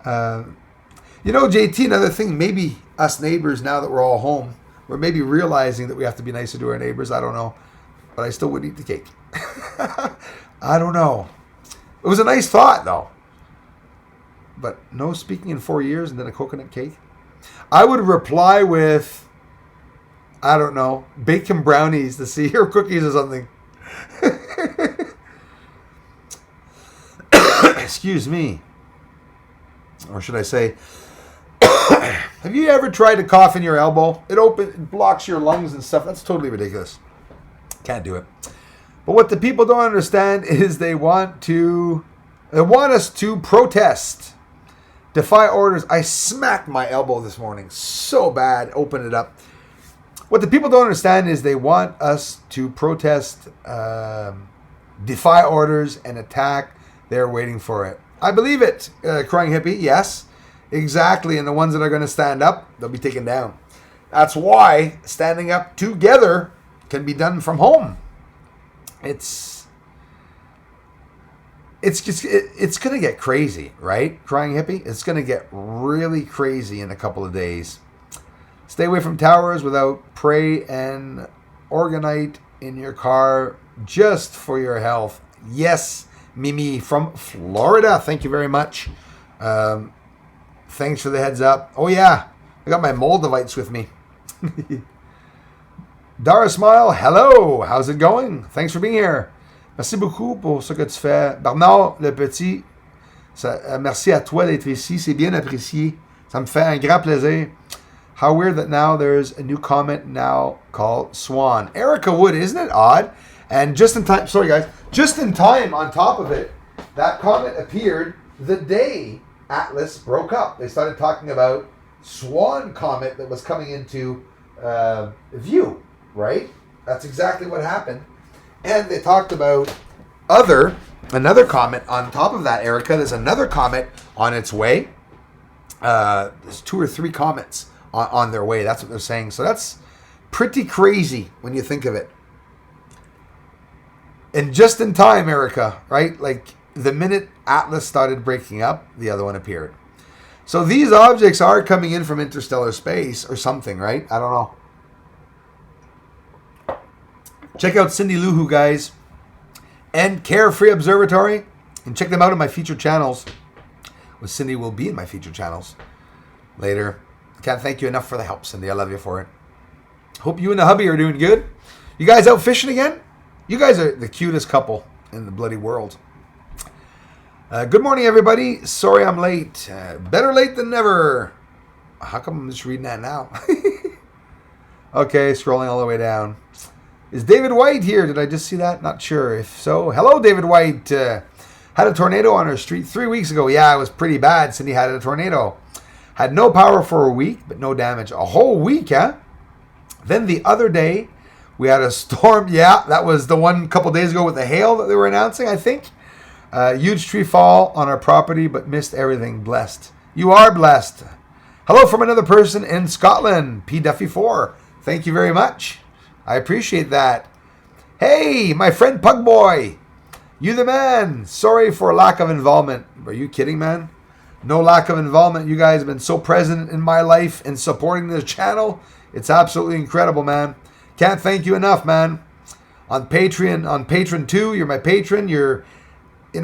JT, another thing, maybe us neighbors, now that we're all home, we're maybe realizing that we have to be nicer to our neighbors. I don't know. But I still would eat the cake. I don't know. It was a nice thought, though. But no speaking in 4 years and then a coconut cake. I would reply with, I don't know, bacon brownies to see or cookies or something. Excuse me. Or should I say, have you ever tried to cough in your elbow? It blocks your lungs and stuff. That's totally ridiculous. Can't do it. But what the people don't understand is they want us to protest, defy orders. I smacked my elbow this morning so bad. Open it up. What the people don't understand is they want us to protest, defy orders, and attack. They're waiting for it. I believe it. Crying Hippie, yes, exactly. And the ones that are going to stand up, they'll be taken down. That's why standing up together can be done from home. It's going to get crazy, right? Crying Hippie? It's going to get really crazy in a couple of days. Stay away from towers without pray and organite in your car just for your health. Yes, Mimi from Florida. Thank you very much. Thanks for the heads up. Oh yeah, I got my Moldavites with me. Dara Smile, hello, how's it going? Thanks for being here. Merci beaucoup pour ce que tu fais. Bernard le Petit, merci à toi d'être ici, c'est bien apprécié. Ça me fait un grand plaisir. How weird that now there's a new comment now called Swan. Erica Wood, isn't it odd? And just in time, sorry guys, just in time on top of it, that comment appeared the day Atlas broke up. They started talking about Swan comet that was coming into view, right? That's exactly what happened. And they talked about another comet on top of that, Erica. There's another comet on its way. There's 2 or 3 comets on their way. That's what they're saying. So that's pretty crazy when you think of it. And just in time, Erica, right? Like the minute Atlas started breaking up, the other one appeared. So these objects are coming in from interstellar space or something, right? I don't know. Check out Cindy Lou Who, guys, and Carefree Observatory, and check them out in my featured channels. Well, Cindy will be in my featured channels later. Can't thank you enough for the help, Cindy. I love you for it. Hope you and the hubby are doing good. You guys out fishing again? You guys are the cutest couple in the bloody world. Good morning, everybody. Sorry I'm late. Better late than never. How come I'm just reading that now? Okay, scrolling all the way down. Is David White here? Did I just see that? Not sure. If so, hello, David White. Had a tornado on our street 3 weeks ago. Yeah, it was pretty bad. Cindy had a tornado. Had no power for a week, but no damage. A whole week, huh? Then the other day, we had a storm. Yeah, that was the one couple days ago with the hail that they were announcing, I think. Huge tree fall on our property, but missed everything. Blessed. You are blessed. Hello from another person in Scotland, P. Duffy 4. Thank you very much. I appreciate that. Hey, my friend Pug Boy. You the man. Sorry for lack of involvement. Are you kidding, man? No lack of involvement. You guys have been so present in my life and supporting this channel. It's absolutely incredible, man. Can't thank you enough, man. On Patreon, on Patreon 2, you're my patron. You're, you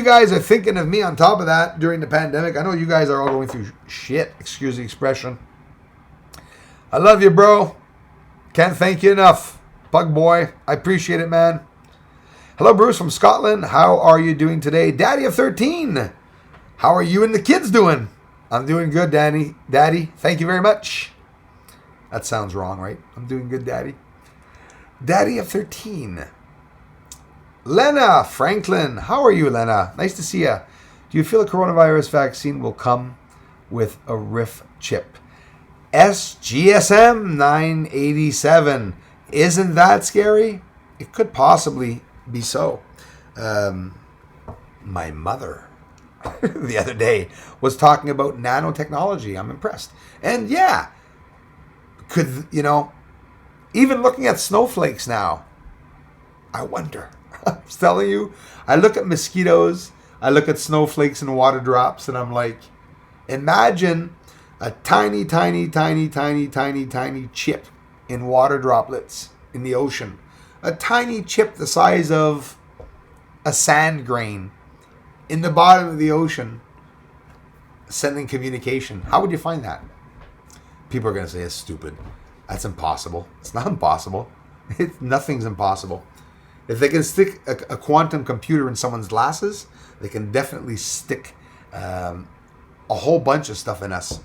guys are thinking of me on top of that during the pandemic. I know you guys are all going through shit, excuse the expression. I love you, bro. Can't thank you enough. Bug boy, I appreciate it, man. Hello, Bruce from Scotland. How are you doing today? Daddy of 13. How are you and the kids doing? I'm doing good, Daddy. Thank you very much. That sounds wrong, right? I'm doing good, Daddy. Daddy of 13. Lena Franklin. How are you, Lena? Nice to see you. Do you feel a coronavirus vaccine will come with a RIF chip? SGSM 987. Isn't that scary? It could possibly be so. My mother the other day was talking about nanotechnology. I'm impressed. And yeah, could, even looking at snowflakes now, I wonder. I'm telling you, I look at mosquitoes, I look at snowflakes and water drops, and I'm like, imagine a tiny, tiny, tiny, tiny, tiny, tiny chip in water droplets in the ocean. A tiny chip the size of a sand grain in the bottom of the ocean sending communication. How would you find that? People are going to say it's stupid. That's impossible. It's not impossible. Nothing's impossible. If they can stick a quantum computer in someone's glasses, they can definitely stick a whole bunch of stuff in us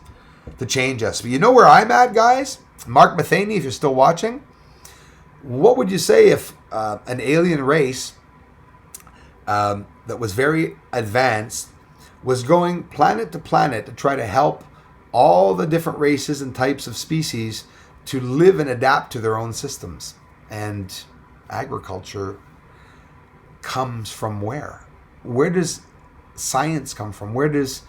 to change us. But you know where I'm at, guys? Mark Matheny, if you're still watching, what would you say if an alien race that was very advanced was going planet to planet to try to help all the different races and types of species to live and adapt to their own systems? And agriculture comes from where? Where does science come from? Where does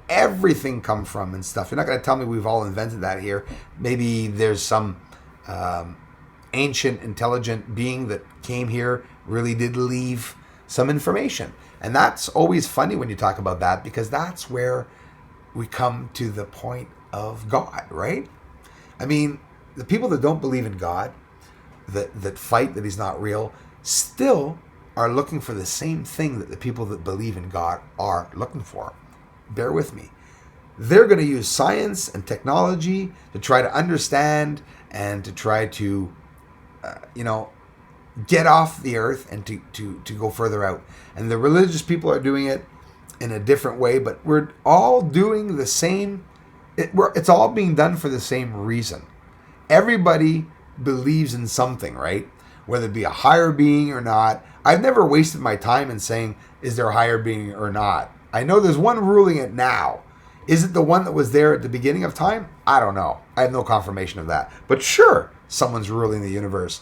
everything come from and stuff? You're not going to tell me we've all invented that here. Maybe there's some ancient, intelligent being that came here, really did leave some information. And that's always funny when you talk about that, because that's where we come to the point of God, right? I mean, the people that don't believe in God, that fight that he's not real, still are looking for the same thing that the people that believe in God are looking for. Bear with me. They're going to use science and technology to try to understand and to try to, get off the earth and to go further out. And the religious people are doing it in a different way, but we're all doing the same It's all being done for the same reason. Everybody believes in something, right? Whether it be a higher being or not. I've never wasted my time in saying, is there a higher being or not? I know there's one ruling it now. Is it the one that was there at the beginning of time? I don't know. I have no confirmation of that. But sure, someone's ruling the universe.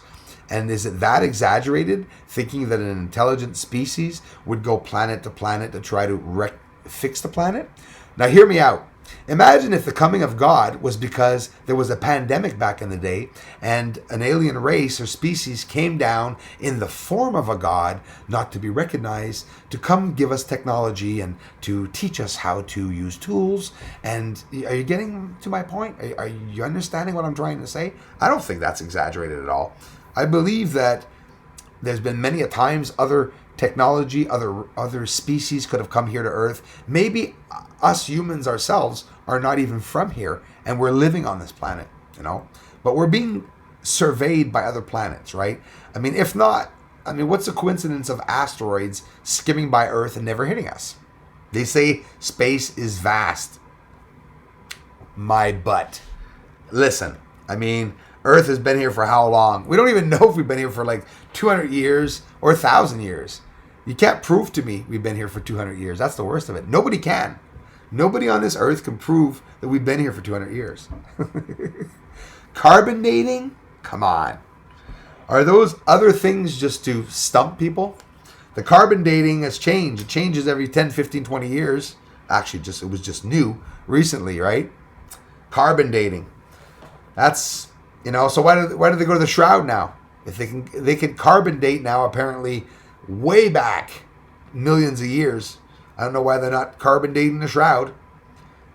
And is it that exaggerated, thinking that an intelligent species would go planet to planet to try to fix the planet? Now hear me out. Imagine if the coming of God was because there was a pandemic back in the day and an alien race or species came down in the form of a God, not to be recognized, to come give us technology and to teach us how to use tools. And are you getting to my point? Are you understanding what I'm trying to say? I don't think that's exaggerated at all. I believe that there's been many a times other technology, other species could have come here to Earth. Maybe us humans ourselves are not even from here and we're living on this planet, but we're being surveyed by other planets, right? I mean, if not, what's the coincidence of asteroids skimming by Earth and never hitting us? They say space is vast. My butt. Listen, Earth has been here for how long? We don't even know if we've been here for like 200 years or 1,000 years. You can't prove to me we've been here for 200 years. That's the worst of it. Nobody can. Nobody on this earth can prove that we've been here for 200 years. Carbon dating? Come on. Are those other things just to stump people? The carbon dating has changed. It changes every 10, 15, 20 years. Actually, it was just new recently, right? Carbon dating. That's, so why do they go to the shroud now? If they can carbon date now, apparently way back millions of years. I don't know why they're not carbon dating the shroud.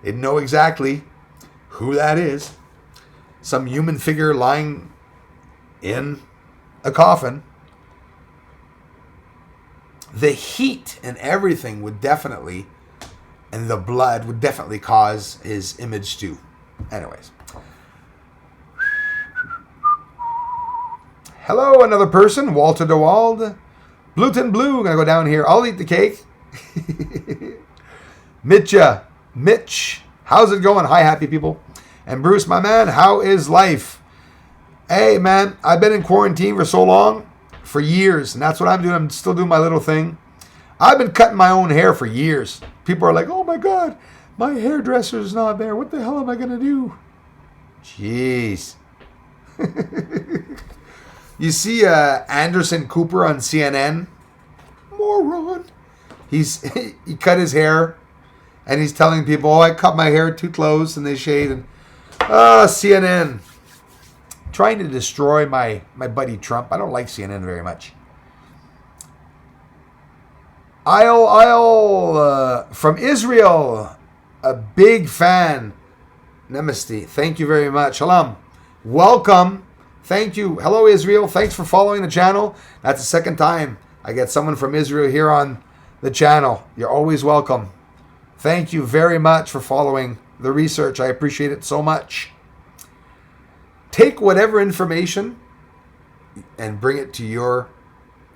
They didn't know exactly who that is. Some human figure lying in a coffin. The heat and everything would definitely, and the blood would definitely cause his image to. Anyways. Hello, another person, Walter DeWald. Blueton Blue, gonna go down here. I'll eat the cake. Mitch, how's it going? Hi, happy people. And Bruce, my man, how is life? Hey, man, I've been in quarantine for so long, for years, and that's what I'm doing. I'm still doing my little thing. I've been cutting my own hair for years. People are like, oh my God, my hairdresser's not there. What the hell am I gonna do? Jeez. You see Anderson Cooper on CNN? Moron. He cut his hair, and he's telling people, oh, I cut my hair too close, and they shade. And CNN. Trying to destroy my buddy Trump. I don't like CNN very much. Isle from Israel. A big fan. Namaste. Thank you very much. Shalom. Welcome. Thank you. Hello, Israel. Thanks for following the channel. That's the second time I get someone from Israel here on the channel. You're always welcome. Thank you very much for following the research. I appreciate it so much. Take whatever information and bring it to your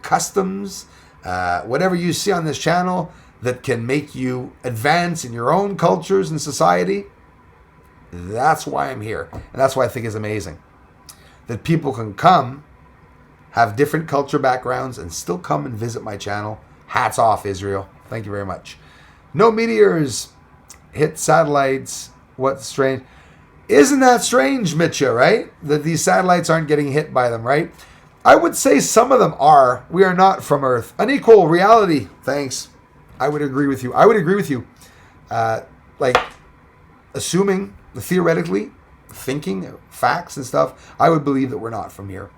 customs, whatever you see on this channel that can make you advance in your own cultures and society. That's why I'm here. And that's why I think it's amazing. That people can come, have different culture backgrounds, and still come and visit my channel. Hats off, Israel. Thank you very much. No meteors hit satellites. What's strange? Isn't that strange, Mitcha, right? That these satellites aren't getting hit by them, right? I would say some of them are. We are not from Earth. Unequal reality. Thanks. I would agree with you. Assuming, theoretically, thinking, facts and stuff, I would believe that we're not from here.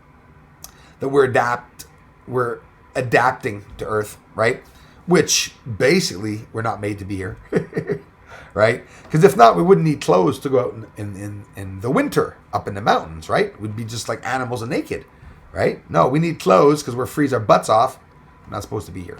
That we're adapting to Earth, right? Which, basically, we're not made to be here. Right? Because if not, we wouldn't need clothes to go out in the winter up in the mountains, right? We'd be just like animals and naked, right? No, we need clothes because we're freeze our butts off. We're not supposed to be here.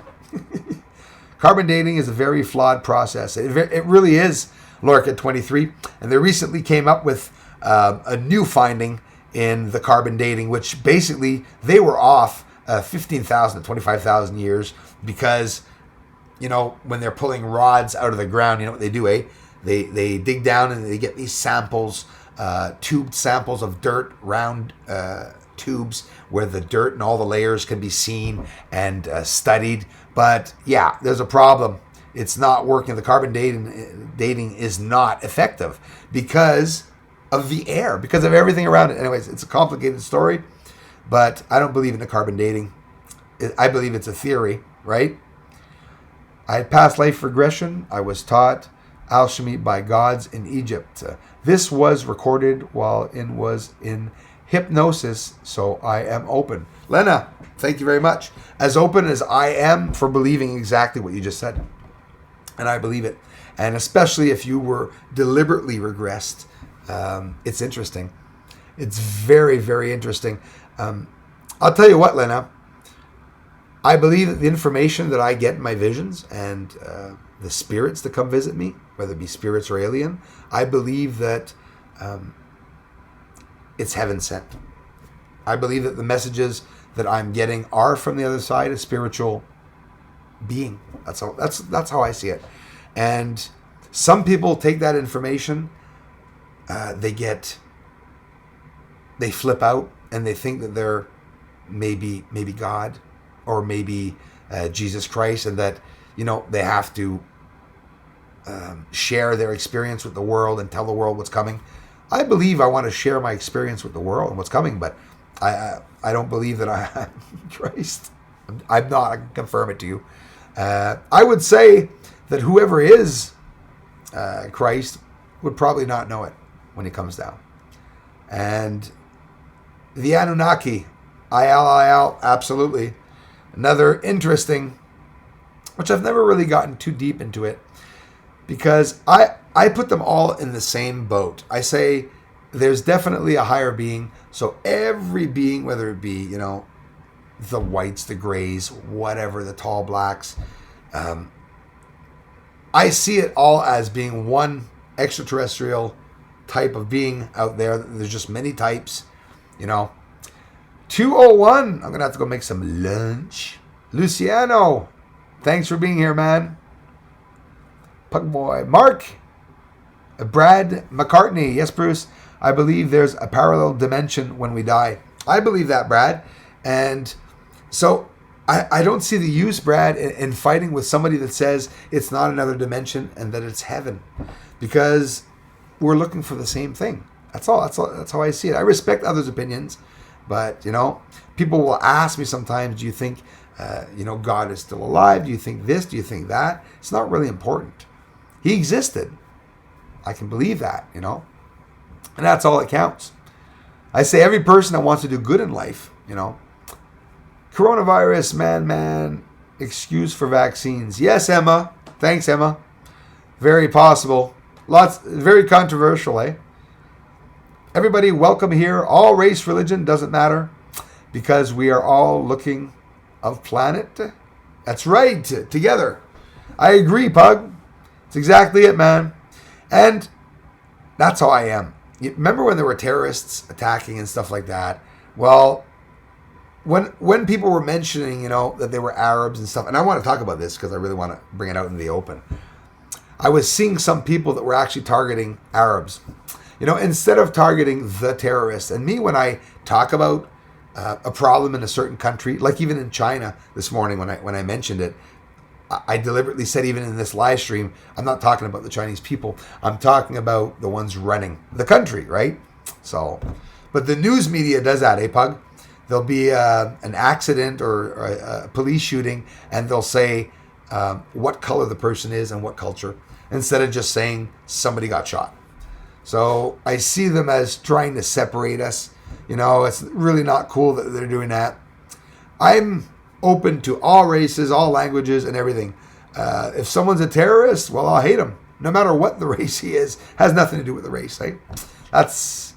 Carbon dating is a very flawed process. It really is, Lorca 23. And they recently came up with a new finding in the carbon dating, which basically they were off 15,000 to 25,000 years because, when they're pulling rods out of the ground, you know what they do, eh? They dig down and they get these samples, tubed samples of dirt, round tubes where the dirt and all the layers can be seen and studied. But yeah, there's a problem. It's not working. The carbon dating is not effective because of the air, because of everything around it. Anyways, it's a complicated story, but I don't believe in the carbon dating. I believe it's a theory, right? I had past life regression. I was taught alchemy by gods in Egypt. This was recorded while was in hypnosis, so I am open. Lena, thank you very much. As open as I am for believing exactly what you just said. And I believe it. And especially if you were deliberately regressed, it's interesting. It's very, very interesting. I'll tell you what, Lena. I believe that the information that I get in my visions and the spirits that come visit me, whether it be spirits or alien, I believe that it's heaven sent. I believe that the messages that I'm getting are from the other side, a spiritual being. That's how I see it. And some people take that information, they flip out and they think that they're maybe God or maybe Jesus Christ, and that they have to share their experience with the world and tell the world what's coming. I believe I want to share my experience with the world and what's coming, but I don't believe that I'm Christ. I'm not. I can confirm it to you. I would say that whoever is Christ would probably not know it when he comes down. And the Anunnaki, IL, absolutely. Another interesting, which I've never really gotten too deep into it, because I put them all in the same boat. I say there's definitely a higher being. So every being, whether it be, the whites, the grays, whatever, the tall blacks, I see it all as being one extraterrestrial type of being out there. There's just many types, 201, I'm going to have to go make some lunch. Luciano, thanks for being here, man. Pug boy. Mark, Brad McCartney, yes, Bruce, I believe there's a parallel dimension when we die. I believe that, Brad. And so I don't see the use, Brad, in fighting with somebody that says it's not another dimension and that it's heaven, because we're looking for the same thing. That's all. That's how I see it. I respect others' opinions, but people will ask me sometimes, do you think God is still alive? Do you think this? Do you think that? It's not really important. He existed. I can believe that, and that's all that counts. I say every person that wants to do good in life, Coronavirus, man, excuse for vaccines. Yes, Emma. Thanks, Emma. Very possible. Very controversial, eh? Everybody, welcome here. All race, religion, doesn't matter, because we are all looking of planet. That's right, together. I agree, Pug. It's exactly it, man. And that's how I am. You remember when there were terrorists attacking and stuff like that? Well, when people were mentioning, that they were Arabs and stuff, and I want to talk about this because I really want to bring it out in the open. I was seeing some people that were actually targeting Arabs, instead of targeting the terrorists. And me, when I talk about a problem in a certain country, like even in China this morning when I mentioned it, I deliberately said, even in this live stream, I'm not talking about the Chinese people. I'm talking about the ones running the country, right? So, but the news media does that, eh, Pug? There'll be an accident or a police shooting, and they'll say what color the person is and what culture, instead of just saying somebody got shot. So I see them as trying to separate us. It's really not cool that they're doing that. I'm open to all races, all languages, and everything. If someone's a terrorist, well, I'll hate him, no matter what the race he is. Has nothing to do with the race, right? That's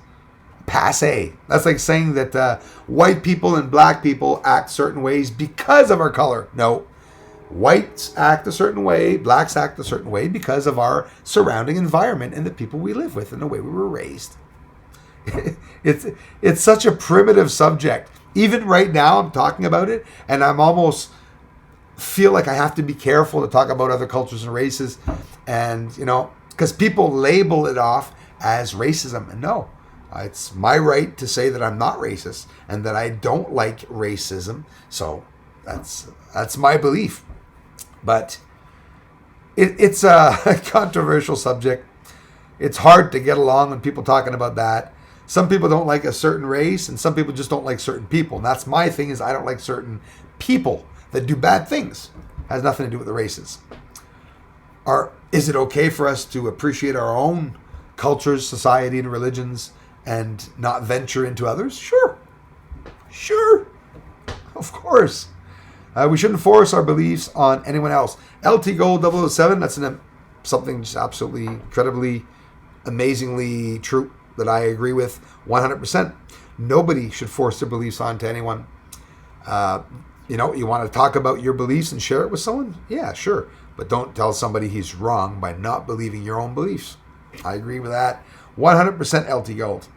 passe. That's like saying that white people and black people act certain ways because of our color. No. Whites act a certain way, blacks act a certain way because of our surrounding environment and the people we live with and the way we were raised. It's such a primitive subject. Even right now, I'm talking about it, and I'm almost feel like I have to be careful to talk about other cultures and races. And, Because people label it off as racism. And no, it's my right to say that I'm not racist and that I don't like racism. So that's my belief. But it's a controversial subject. It's hard to get along when people talking about that. Some people don't like a certain race, and some people just don't like certain people. And that's my thing, is I don't like certain people that do bad things. It has nothing to do with the races. Is it okay for us to appreciate our own cultures, society, and religions and not venture into others? Sure. Of course. We shouldn't force our beliefs on anyone else. LT Gold 007, that's something just absolutely, incredibly, amazingly true that I agree with 100%. Nobody should force their beliefs onto anyone. You want to talk about your beliefs and share it with someone? Yeah, sure. But don't tell somebody he's wrong by not believing your own beliefs. I agree with that. 100% LT Gold.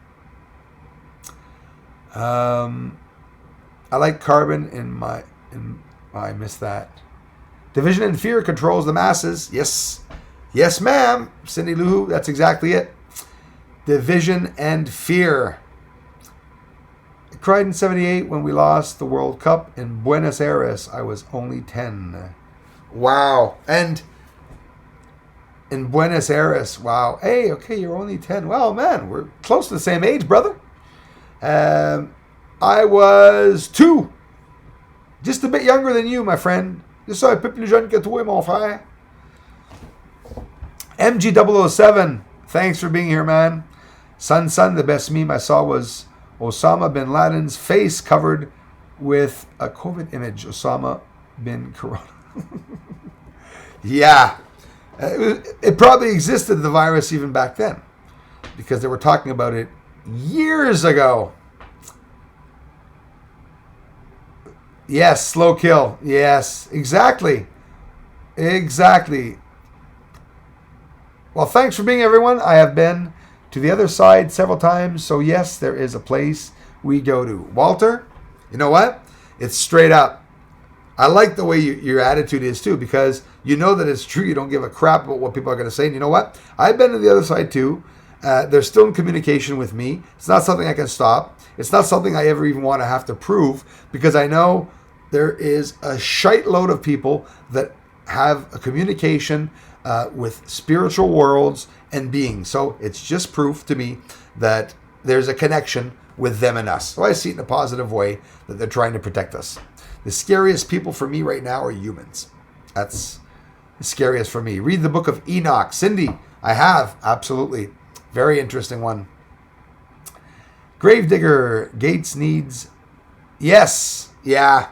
I like carbon I missed that. Division and fear controls the masses. Yes, ma'am. Cindy Lou, that's exactly it. Division and fear. I cried in 78 when we lost the World Cup in Buenos Aires. I was only 10. Wow. And in Buenos Aires, wow. Hey, okay, you're only 10. Well, man, we're close to the same age, brother. I was 2. Just a bit younger than you, my friend. Just un peu plus jeune que toi, mon frère. MG007, thanks for being here, man. Sun, the best meme I saw was Osama bin Laden's face covered with a COVID image. Osama bin Corona. Yeah. It probably existed, the virus, even back then, because they were talking about it years ago. Yes, slow kill. Yes, exactly. Well, thanks for being, everyone. I have been to the other side several times, so yes, there is a place we go to. Walter, you know what? It's straight up. I like the way your attitude is, too, because you know that it's true. You don't give a crap about what people are going to say. And you know what? I've been to the other side, too. They're still in communication with me. It's not something I can stop. It's not something I ever even want to have to prove, because I know there is a shite load of people that have a communication with spiritual worlds and beings. So it's just proof to me that there's a connection with them and us. So I see it in a positive way, that they're trying to protect us. The scariest people for me right now are humans. That's the scariest for me. Read the book of Enoch. Cindy, I have. Absolutely. Very interesting one. Gravedigger, Gates needs... Yes. Yeah,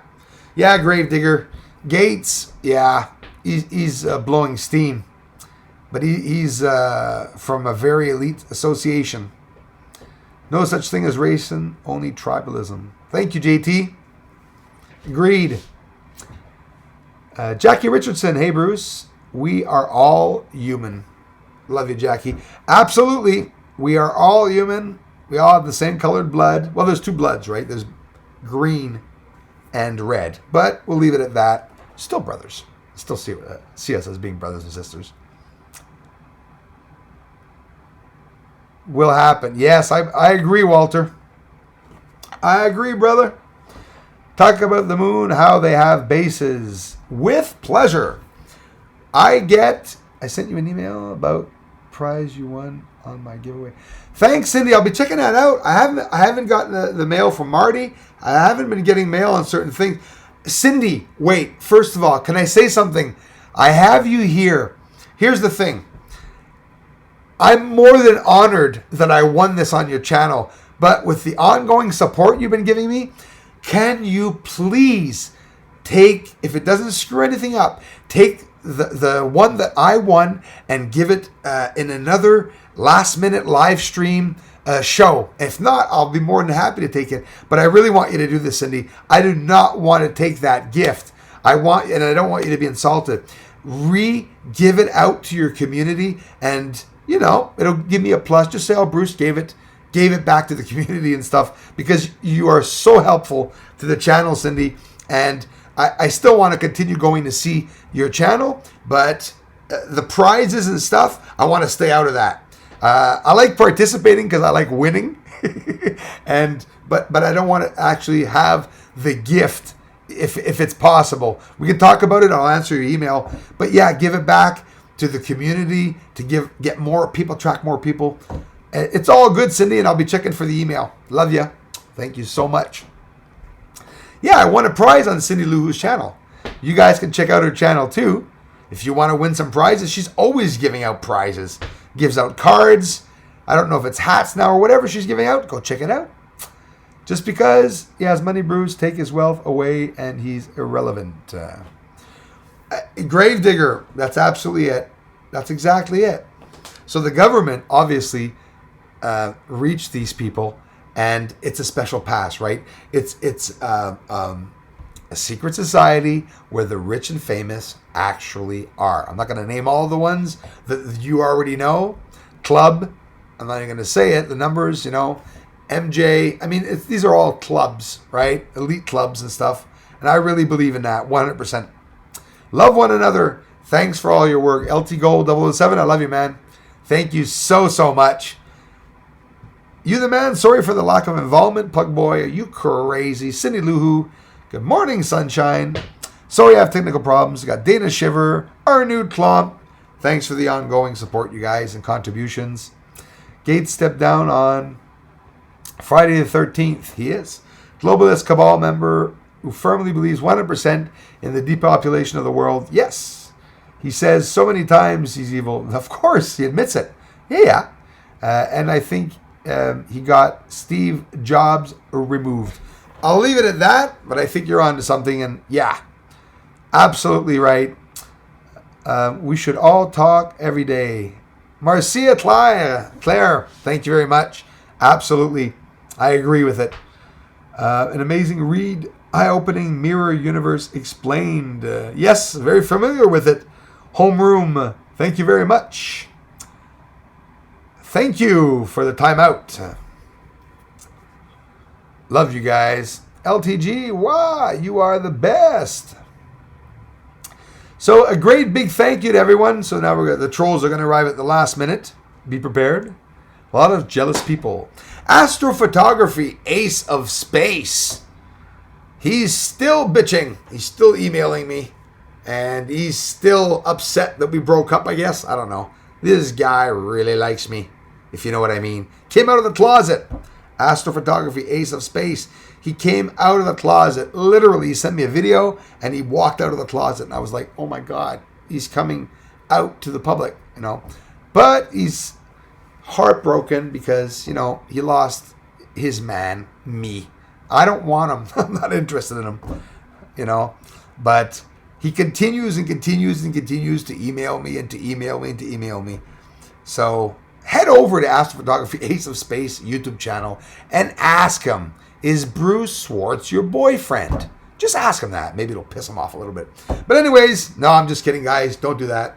Gravedigger. Gates, yeah. He's blowing steam. But he's from a very elite association. No such thing as racism, only tribalism. Thank you, JT. Agreed. Jackie Richardson. Hey, Bruce. We are all human. Love you, Jackie. Absolutely. We are all human. We all have the same colored blood. Well, there's 2 bloods, right? There's green and red. But we'll leave it at that. Still brothers. Still see us as being brothers and sisters. Will happen. Yes, I agree, Walter. I agree, brother. Talk about the moon, how they have bases. With pleasure. I sent you an email about prize you won on my giveaway. Thanks, Cindy. I'll be checking that out. I haven't gotten the mail from Marty. I haven't been getting mail on certain things. Cindy, wait. First of all, can I say something? I have you here. Here's the thing. I'm more than honored that I won this on your channel. But with the ongoing support you've been giving me, can you please take, if it doesn't screw anything up, take the one that I won and give it in another last minute live stream show. If not, I'll be more than happy to take it. But I really want you to do this, Cindy. I do not want to take that gift. I don't want you to be insulted. Give it out to your community, and it'll give me a plus. Just say, oh, Bruce gave it back to the community and stuff, because you are so helpful to the channel, Cindy. And I still want to continue going to see your channel, but the prizes and stuff, I want to stay out of that. I like participating because I like winning, but I don't want to actually have the gift if it's possible. We can talk about it. I'll answer your email. But yeah, give it back to the community to get more people, attract more people. It's all good, Cindy, and I'll be checking for the email. Love you. Thank you so much. Yeah, I won a prize on Cindy Lou Who's channel. You guys can check out her channel too. If you want to win some prizes, she's always giving out prizes. Gives out cards. I don't know if it's hats now or whatever she's giving out. Go check it out. Just because he has money brews, take his wealth away, and he's irrelevant. Gravedigger, that's absolutely it. That's exactly it. So the government obviously reached these people, and it's a special pass, right? It's a secret society where the rich and famous actually are. I'm not going to name all the ones that you already know. Club, I'm not even going to say it. The numbers, MJ. I mean, these are all clubs, right? Elite clubs and stuff. And I really believe in that 100%. Love one another. Thanks for all your work. LT Gold 007, I love you, man. Thank you so, so much. You the man. Sorry for the lack of involvement. Pug Boy, are you crazy? Cindy Luhu. Good morning, sunshine. Sorry I have technical problems. We got Dana Shiver, Arnud Klomp. Thanks for the ongoing support, you guys, and contributions. Gates stepped down on Friday the 13th. He is. Globalist Cabal member who firmly believes 100% in the depopulation of the world. Yes. He says so many times he's evil. Of course, he admits it. Yeah. And I think he got Steve Jobs removed. I'll leave it at that, but I think you're on to something. And yeah, absolutely right. We should all talk every day. Marcia Claire, thank you very much. Absolutely. I agree with it. An amazing read. Eye-opening Mirror Universe Explained. Yes, very familiar with it. Homeroom, thank you very much. Thank you for the timeout. Love you guys. LTG, wow, you are the best. So a great big thank you to everyone. So now the trolls are going to arrive at the last minute. Be prepared. A lot of jealous people. Astrophotography, Ace of Space. He's still bitching. He's still emailing me. And he's still upset that we broke up, I guess. I don't know. This guy really likes me, if you know what I mean. Came out of the closet. Astrophotography, Ace of Space. He came out of the closet. Literally, he sent me a video and he walked out of the closet. And I was like, oh my God, he's coming out to the public, But he's heartbroken because, he lost his man, me. I don't want him. I'm not interested in him, But he continues and continues and continues to email me and to email me and to email me. So head over to Astrophotography Ace of Space YouTube channel and ask him, is Bruce Swartz your boyfriend? Just ask him that. Maybe it'll piss him off a little bit. But anyways, no, I'm just kidding, guys. Don't do that.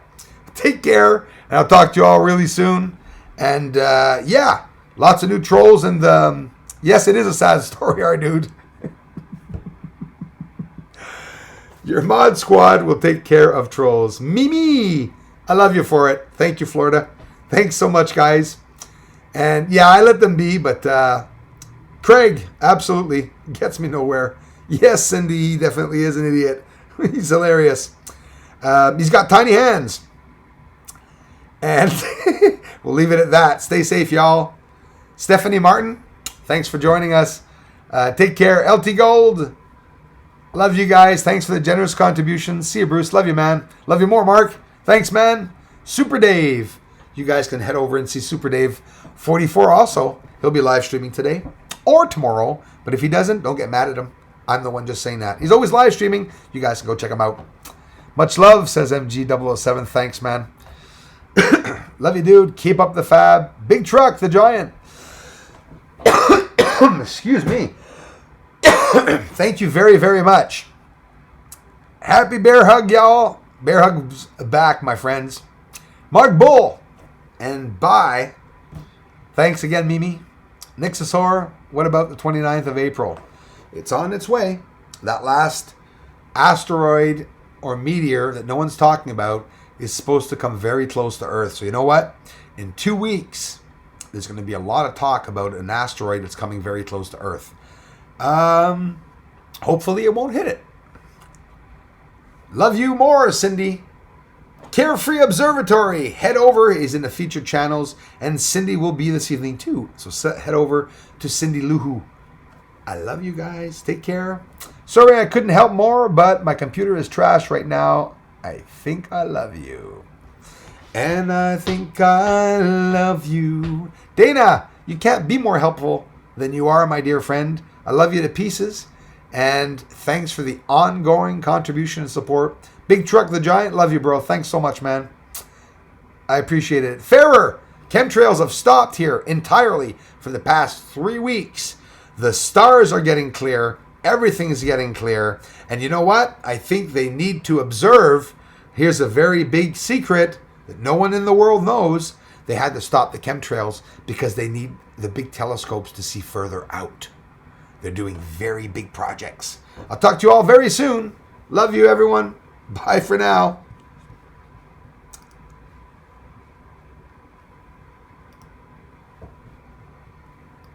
Take care, and I'll talk to you all really soon. And yeah, lots of new trolls. And yes, it is a sad story, our dude. Your mod squad will take care of trolls. Mimi, I love you for it. Thank you, Florida. Thanks so much, guys. And yeah, I let them be, but Craig absolutely gets me nowhere. Yes, Cindy, he definitely is an idiot. He's hilarious. He's got tiny hands. And we'll leave it at that. Stay safe, y'all. Stephanie Martin, thanks for joining us. Take care. LT Gold, love you guys. Thanks for the generous contributions. See you, Bruce. Love you, man. Love you more, Mark. Thanks, man. Super Dave. You guys can head over and see Super Dave 44 also. He'll be live streaming today or tomorrow. But if he doesn't, don't get mad at him. I'm the one just saying that. He's always live streaming. You guys can go check him out. Much love, says MG007. Thanks, man. Love you, dude. Keep up the fab. Big Truck, the Giant. Excuse me. Thank you very, very much. Happy bear hug, y'all. Bear hug's back, my friends. Mark Bull. And bye. Thanks again, Mimi. Nixosaur, what about the 29th of April? It's on its way. That last asteroid or meteor that no one's talking about is supposed to come very close to Earth. So you know what? In 2 weeks, there's going to be a lot of talk about an asteroid that's coming very close to Earth. Hopefully it won't hit it. Love you more, Cindy. Carefree Observatory. Head over is in the featured channels, and Cindy will be this evening too. So head over to Cindy Luhu. I love you guys. Take care. Sorry I couldn't help more, but my computer is trash right now. I think I love you. And I think I love you. Dana, you can't be more helpful than you are, my dear friend. I love you to pieces. And thanks for the ongoing contribution and support. Big Truck the Giant, love you, bro. Thanks so much, man. I appreciate it. Fairer, chemtrails have stopped here entirely for the past 3 weeks. The stars are getting clear. Everything's getting clear. And you know what? I think they need to observe. Here's a very big secret that no one in the world knows. They had to stop the chemtrails because they need the big telescopes to see further out. They're doing very big projects. I'll talk to you all very soon. Love you, everyone. Bye for now.